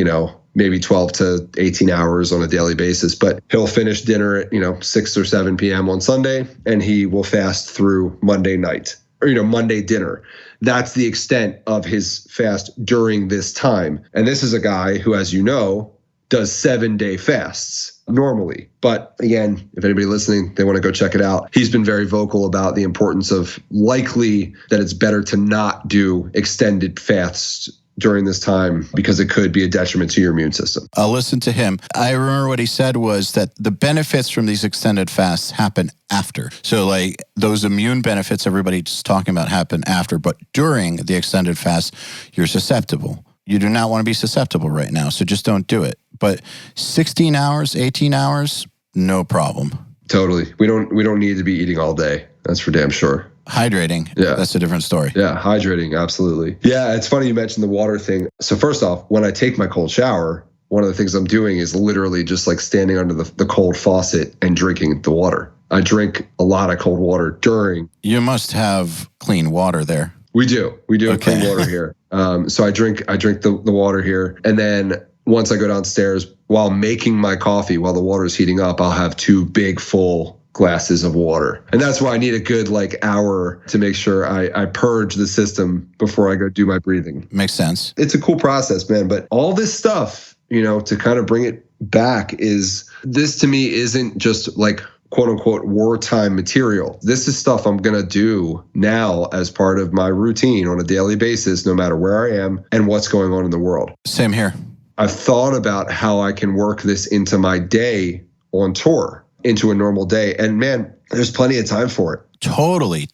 maybe 12 to 18 hours on a daily basis. But he'll finish dinner at, 6 or 7 p.m. on Sunday, and he will fast through Monday night or, Monday dinner. That's the extent of his fast during this time. And this is a guy who, as you know, does 7-day fasts normally. But again, if anybody listening, they want to go check it out. He's been very vocal about the importance of likely that it's better to not do extended fasts during this time because it could be a detriment to your immune system. I'll listen to him. I remember what he said was that the benefits from these extended fasts happen after. So like those immune benefits everybody's talking about happen after, but during the extended fast, you're susceptible. You do not want to be susceptible right now, so just don't do it. But 16 hours, 18 hours, no problem. Totally. We don't need to be eating all day. That's for damn sure. Hydrating. Yeah. That's a different story. Yeah, hydrating. Absolutely. Yeah, it's funny you mentioned the water thing. So first off, when I take my cold shower, one of the things I'm doing is literally just like standing under the cold faucet and drinking the water. I drink a lot of cold water during. You must have clean water there. We do. Have clean water here. So I drink the water here. And then once I go downstairs, while making my coffee, while the water is heating up, I'll have 2 big full glasses of water. And that's why I need a good hour to make sure I purge the system before I go do my breathing. Makes sense. It's a cool process, man. But all this stuff, to kind of bring it back this to me isn't just like quote unquote wartime material. This is stuff I'm going to do now as part of my routine on a daily basis, no matter where I am and what's going on in the world. Same here. I've thought about how I can work this into my day on tour, into a normal day. And man, there's plenty of time for it. Totally.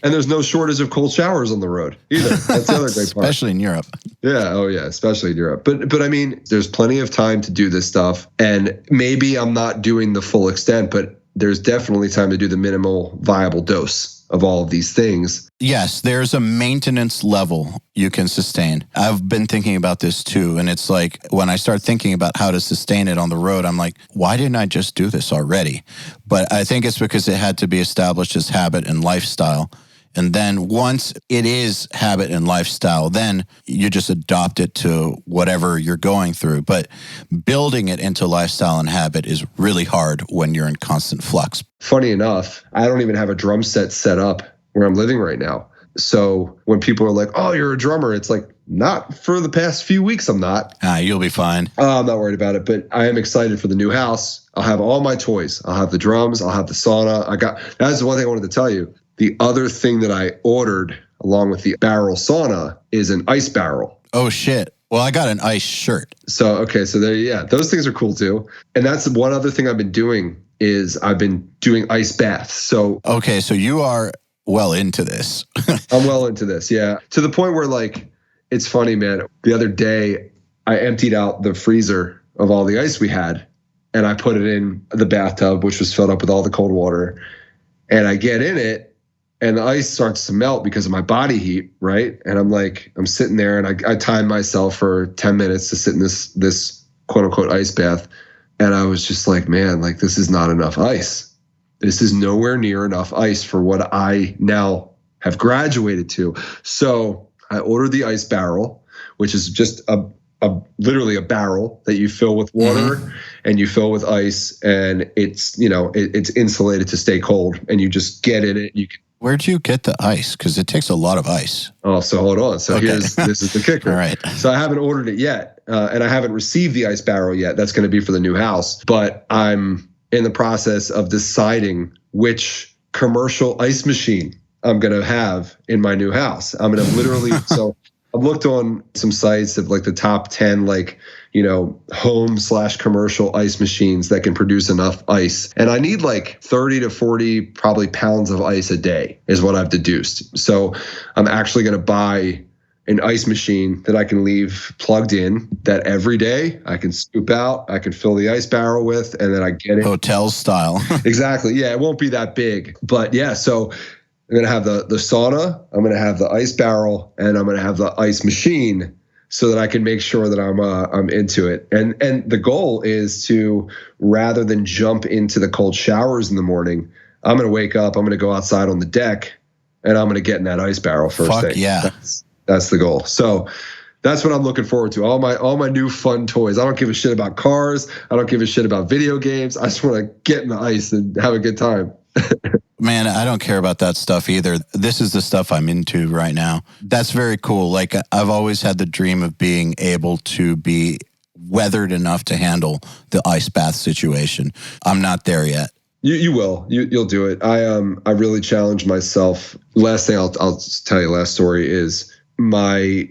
And there's no shortage of cold showers on the road either. That's the other great part. Especially in Europe. Yeah. Oh yeah. Especially in Europe. But I mean, there's plenty of time to do this stuff. And maybe I'm not doing the full extent, but there's definitely time to do the minimal viable dose of all of these things. Yes, there's a maintenance level you can sustain. I've been thinking about this too. And it's like when I start thinking about how to sustain it on the road, I'm like, why didn't I just do this already? But I think it's because it had to be established as habit and lifestyle. And then once it is habit and lifestyle, then you just adopt it to whatever you're going through. But building it into lifestyle and habit is really hard when you're in constant flux. Funny enough, I don't even have a drum set up where I'm living right now. So when people are like, oh, you're a drummer, it's like, not for the past few weeks, I'm not. You'll be fine. I'm not worried about it, but I am excited for the new house. I'll have all my toys. I'll have the drums. I'll have the sauna. That's the one thing I wanted to tell you. The other thing that I ordered along with the barrel sauna is an ice barrel. Oh, shit. Well, I got an ice shirt. So those things are cool too. And that's one other thing I've been doing is I've been doing ice baths. So okay, so you are well into this. I'm well into this, yeah. To the point where it's funny, man. The other day, I emptied out the freezer of all the ice we had, and I put it in the bathtub, which was filled up with all the cold water. And I get in it, and the ice starts to melt because of my body heat, right? And I'm sitting there, and I timed myself for 10 minutes to sit in this quote unquote ice bath. And I was just like, man, this is not enough ice. This is nowhere near enough ice for what I now have graduated to. So I ordered the ice barrel, which is just literally a barrel that you fill with water and you fill with ice, and it's it's insulated to stay cold, and you just get in it. Where'd you get the ice? Because it takes a lot of ice. Oh, so hold on. So this is the kicker. All right. So I haven't ordered it yet, and I haven't received the ice barrel yet. That's going to be for the new house. But I'm in the process of deciding which commercial ice machine I'm going to have in my new house. I'm going to literally, so I've looked on some sites of like the top 10, like, home/commercial ice machines that can produce enough ice. And I need like 30 to 40 probably pounds of ice a day is what I've deduced. So I'm actually going to buy an ice machine that I can leave plugged in, that every day I can scoop out, I can fill the ice barrel with, and then I get it. Hotel style. Exactly. Yeah, it won't be that big. But yeah, so I'm going to have the sauna, I'm going to have the ice barrel, and I'm going to have the ice machine so that I can make sure that I'm into it. And the goal is to, rather than jump into the cold showers in the morning, I'm going to wake up, I'm going to go outside on the deck, and I'm going to get in that ice barrel first thing. Yeah. That's the goal. So that's what I'm looking forward to. All my new fun toys. I don't give a shit about cars. I don't give a shit about video games. I just want to get in the ice and have a good time. Man, I don't care about that stuff either. This is the stuff I'm into right now. That's very cool. Like, I've always had the dream of being able to be weathered enough to handle the ice bath situation. I'm not there yet. You will. You'll do it. I really challenged myself. Last thing I'll tell you, last story is my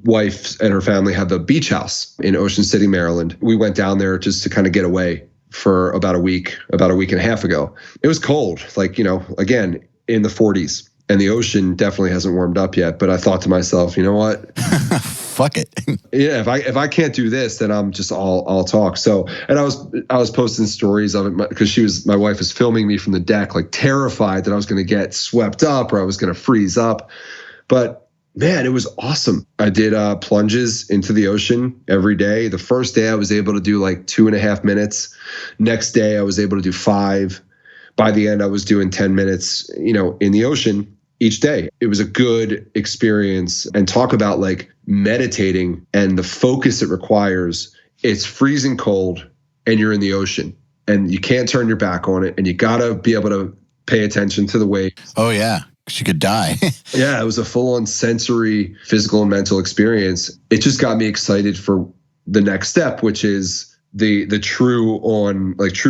wife and her family have a beach house in Ocean City, Maryland. We went down there just to kind of get away for about a week and a half ago. It was cold, like, again, in the 40s, and the ocean definitely hasn't warmed up yet. But I thought to myself, you know what? Fuck it. Yeah, if I can't do this, then I'm just all talk. So, and I was posting stories of it because my wife was filming me from the deck, like terrified that I was going to get swept up or I was going to freeze up. But man, it was awesome. I did plunges into the ocean every day. The first day I was able to do like 2.5 minutes. Next day I was able to do 5. By the end I was doing 10 minutes, in the ocean each day. It was a good experience. And talk about like meditating and the focus it requires. It's freezing cold and you're in the ocean and you can't turn your back on it, and you gotta be able to pay attention to the waves. Oh yeah. She could die. Yeah, it was a full-on sensory, physical, and mental experience. It just got me excited for the next step, which is the true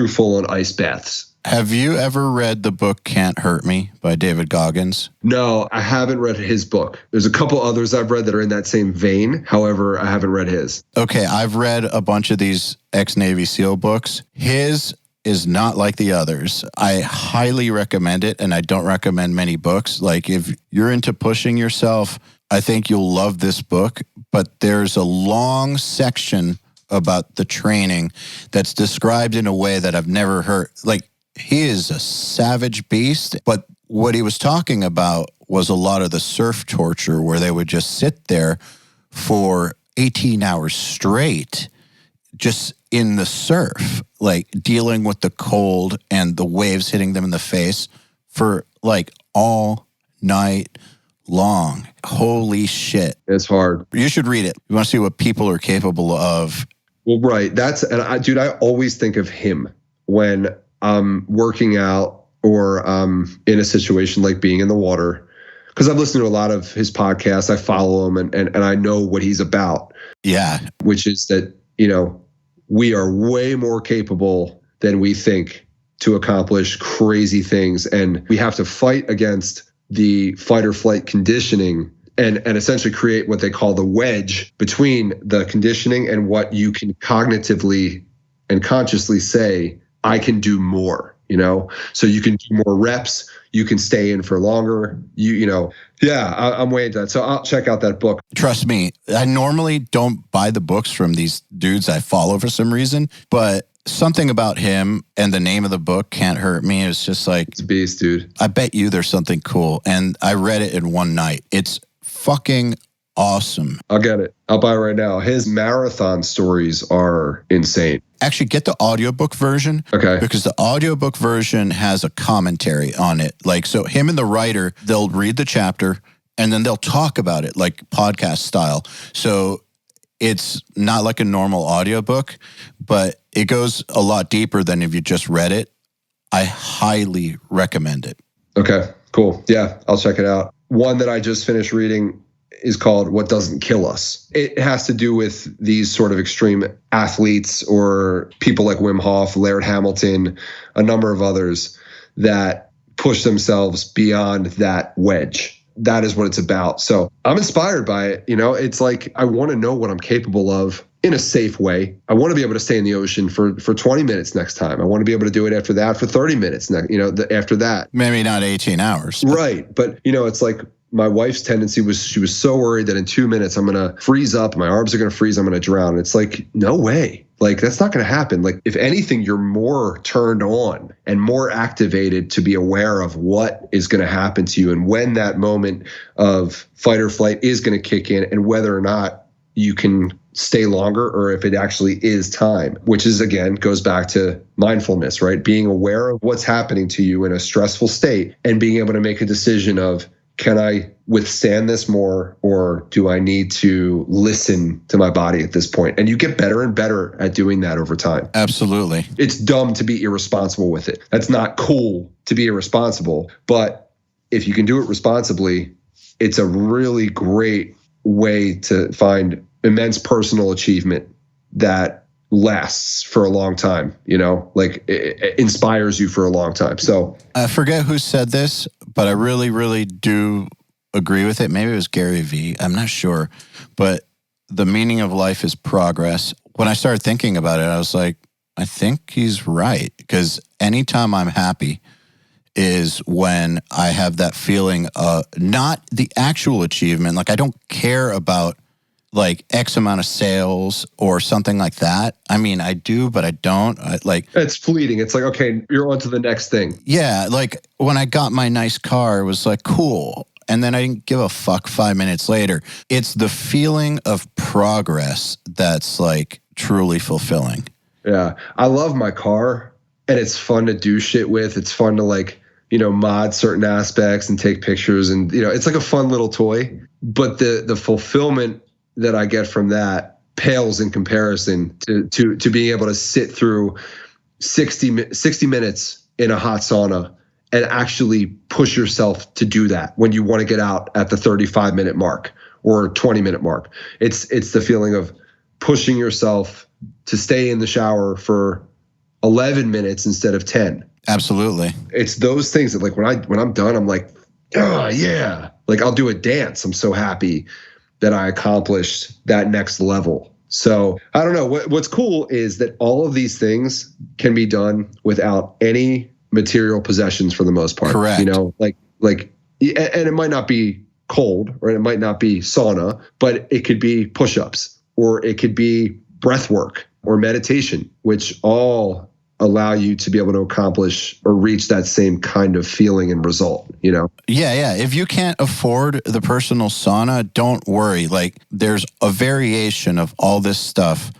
full-on ice baths. Have you ever read the book Can't Hurt Me by David Goggins? No, I haven't read his book. There's a couple others I've read that are in that same vein. However, I haven't read his. Okay, I've read a bunch of these ex-Navy SEAL books. His is not like the others. I highly recommend it, and I don't recommend many books. Like, if you're into pushing yourself, I think you'll love this book, but there's a long section about the training that's described in a way that I've never heard. Like, he is a savage beast, but what he was talking about was a lot of the surf torture where they would just sit there for 18 hours straight, just in the surf, like dealing with the cold and the waves hitting them in the face for like all night long. Holy shit. It's hard. You should read it. You want to see what people are capable of. Well, right. I always think of him when I'm working out or in a situation like being in the water, because I've listened to a lot of his podcasts. I follow him and I know what he's about. Yeah. Which is that, we are way more capable than we think to accomplish crazy things. And we have to fight against the fight or flight conditioning and essentially create what they call the wedge between the conditioning and what you can cognitively and consciously say, I can do more, So you can do more reps, you can stay in for longer, I'm way into that. So I'll check out that book. Trust me, I normally don't buy the books from these dudes I follow for some reason, but something about him and the name of the book, Can't Hurt Me, is just like... It's a beast, dude. I bet you there's something cool. And I read it in one night. It's fucking awesome. I'll get it. I'll buy it right now. His marathon stories are insane. Actually, get the audiobook version. Okay. Because the audiobook version has a commentary on it. Like, so him and the writer, they'll read the chapter and then they'll talk about it like podcast style. So it's not like a normal audiobook, but it goes a lot deeper than if you just read it. I highly recommend it. Okay, cool. Yeah, I'll check it out. One that I just finished reading is called What Doesn't Kill Us. It has to do with these sort of extreme athletes or people like Wim Hof, Laird Hamilton, a number of others that push themselves beyond that wedge. That is what it's about. So I'm inspired by it. It's like I want to know what I'm capable of in a safe way. I want to be able to stay in the ocean for 20 minutes next time. I want to be able to do it after that for 30 minutes, after that. Maybe not 18 hours. Right. But, it's like my wife's tendency was she was so worried that in 2 minutes I'm going to freeze up. My arms are going to freeze. I'm going to drown. It's like, no way. Like, that's not going to happen. Like, if anything, you're more turned on and more activated to be aware of what is going to happen to you and when that moment of fight or flight is going to kick in and whether or not you can stay longer or if it actually is time, which is, again, goes back to mindfulness, right? Being aware of what's happening to you in a stressful state and being able to make a decision of, can I withstand this more, or do I need to listen to my body at this point? And you get better and better at doing that over time. Absolutely. It's dumb to be irresponsible with it. That's not cool to be irresponsible. But if you can do it responsibly, it's a really great way to find immense personal achievement that lasts for a long time, like it inspires you for a long time. So I forget who said this, but I really, really do agree with it. Maybe it was Gary Vee. I'm not sure. But the meaning of life is progress. When I started thinking about it, I was like, I think he's right. Because anytime I'm happy is when I have that feeling of not the actual achievement. Like, I don't care about like X amount of sales or something like that. I mean, I do, but I don't. It's fleeting. It's like, okay, you're on to the next thing. Yeah. Like when I got my nice car, it was like, cool. And then I didn't give a fuck 5 minutes later. It's the feeling of progress that's like truly fulfilling. Yeah. I love my car and it's fun to do shit with. It's fun to like, mod certain aspects and take pictures and, it's like a fun little toy, but the fulfillment that I get from that pales in comparison to being able to sit through 60 minutes in a hot sauna and actually push yourself to do that when you want to get out at the 35-minute mark or 20-minute mark. It's the feeling of pushing yourself to stay in the shower for 11 minutes instead of 10. Absolutely. It's those things that like when I'm done, I'm like, oh yeah. Like I'll do a dance. I'm so happy that I accomplished that next level. So I don't know. What's cool is that all of these things can be done without any material possessions for the most part. Correct. And it might not be cold or it might not be sauna, but it could be push-ups or it could be breath work or meditation, which all allow you to be able to accomplish or reach that same kind of feeling and result, Yeah. If you can't afford the personal sauna, don't worry. Like there's a variation of all this stuff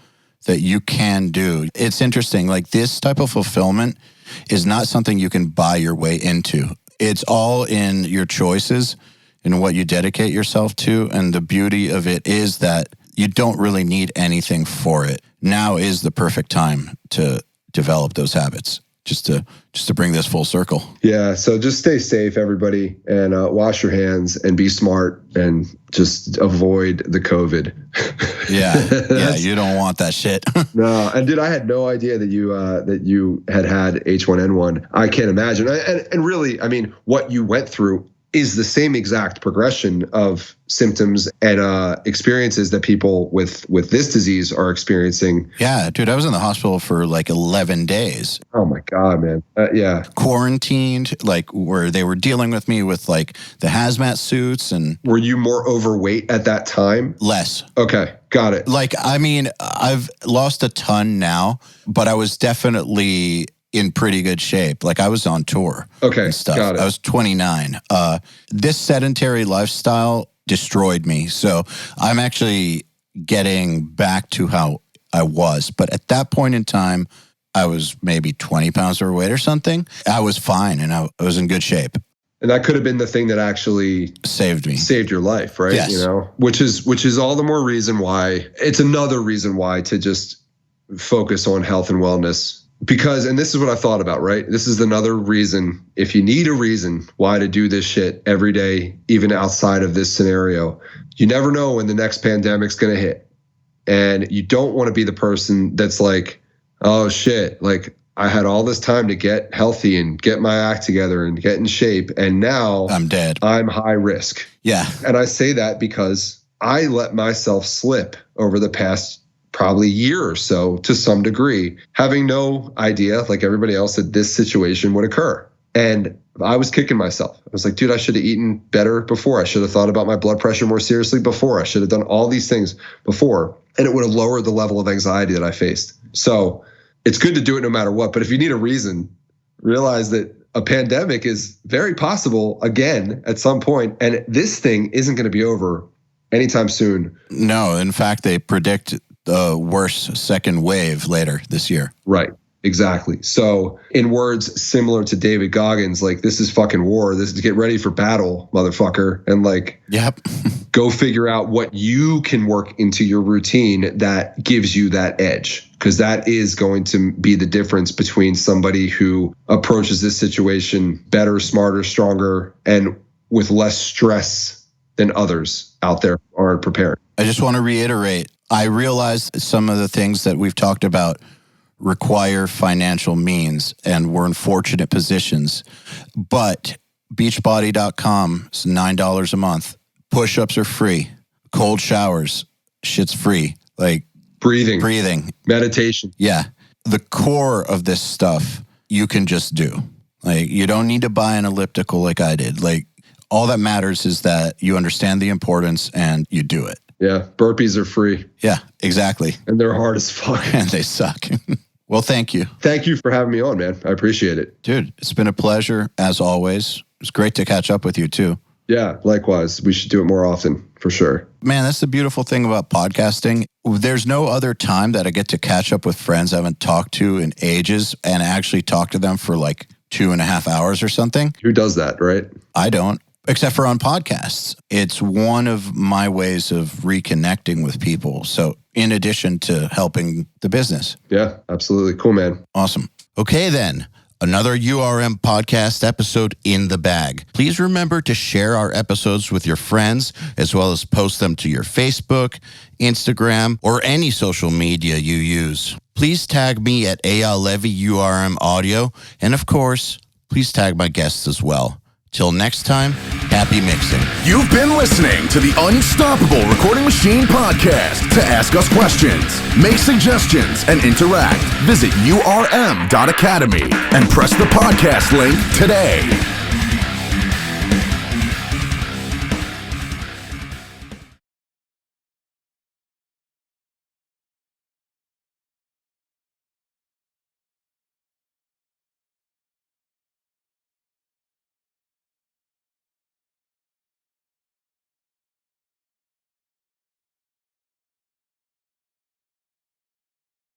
that you can do. It's interesting. Like this type of fulfillment is not something you can buy your way into. It's all in your choices and what you dedicate yourself to. And the beauty of it is that you don't really need anything for it. Now is the perfect time to develop those habits, just to bring this full circle. Yeah. So just stay safe, everybody, and wash your hands and be smart and just avoid the COVID. Yeah. You don't want that shit. No. And dude, I had no idea that you had H1N1. I can't imagine. And really, I mean, what you went through is the same exact progression of symptoms and experiences that people with this disease are experiencing. Yeah, dude, I was in the hospital for like 11 days. Oh my God, man. Yeah. Quarantined, like where they were dealing with me with like the hazmat suits and... Were you more overweight at that time? Less. Okay, got it. Like, I mean, I've lost a ton now, but I was definitely in pretty good shape. Like I was on tour. Okay, and stuff. got it. I was 29. This sedentary lifestyle destroyed me. So I'm actually getting back to how I was. But at that point in time, I was maybe 20 pounds overweight or something. I was fine and I was in good shape. And that could have been the thing that actually saved me, saved your life, right? Yes. Which is all the more reason why. It's another reason why to just focus on health and wellness Because, and this is what I thought about, right? This is another reason, if you need a reason why to do this shit every day, even outside of this scenario, you never know when the next pandemic's going to hit. And you don't want to be the person that's like, oh shit, like I had all this time to get healthy and get my act together and get in shape. And now I'm dead. I'm high risk. Yeah. And I say that because I let myself slip over the past probably year or so to some degree, having no idea, like everybody else, that this situation would occur. And I was kicking myself. I was like, dude, I should have eaten better before. I should have thought about my blood pressure more seriously before. I should have done all these things before. And it would have lowered the level of anxiety that I faced. So it's good to do it no matter what. But if you need a reason, realize that a pandemic is very possible again at some point. And this thing isn't going to be over anytime soon. No, in fact, they predict the worst second wave later this year. Right. Exactly. So in words similar to David Goggins, like, this is fucking war. This is get ready for battle, motherfucker. And like, yep. Go figure out what you can work into your routine that gives you that edge. Because that is going to be the difference between somebody who approaches this situation better, smarter, stronger, and with less stress than others out there who aren't prepared. I just want to reiterate, I realize some of the things that we've talked about require financial means, and we're in fortunate positions. But Beachbody.com is $9 a month. Push-ups are free. Cold showers, shit's free. Like breathing, meditation. Yeah. The core of this stuff you can just do. Like, you don't need to buy an elliptical like I did. Like, all that matters is that you understand the importance and you do it. Yeah, burpees are free. Yeah, exactly. And they're hard as fuck. And they suck. Well, thank you. Thank you for having me on, man. I appreciate it. Dude, it's been a pleasure, as always. It's great to catch up with you, too. Yeah, likewise. We should do it more often, for sure. Man, that's the beautiful thing about podcasting. There's no other time that I get to catch up with friends I haven't talked to in ages and actually talk to them for like 2.5 hours or something. Who does that, right? I don't. Except for on podcasts. It's one of my ways of reconnecting with people. So in addition to helping the business. Yeah, absolutely. Cool, man. Awesome. Okay, then. Another URM podcast episode in the bag. Please remember to share our episodes with your friends, as well as post them to your Facebook, Instagram, or any social media you use. Please tag me at EYAL Levy URM Audio. And of course, please tag my guests as well. Till next time, happy mixing. You've been listening to the Unstoppable Recording Machine Podcast. To ask us questions, make suggestions, and interact, visit urm.academy and press the podcast link today.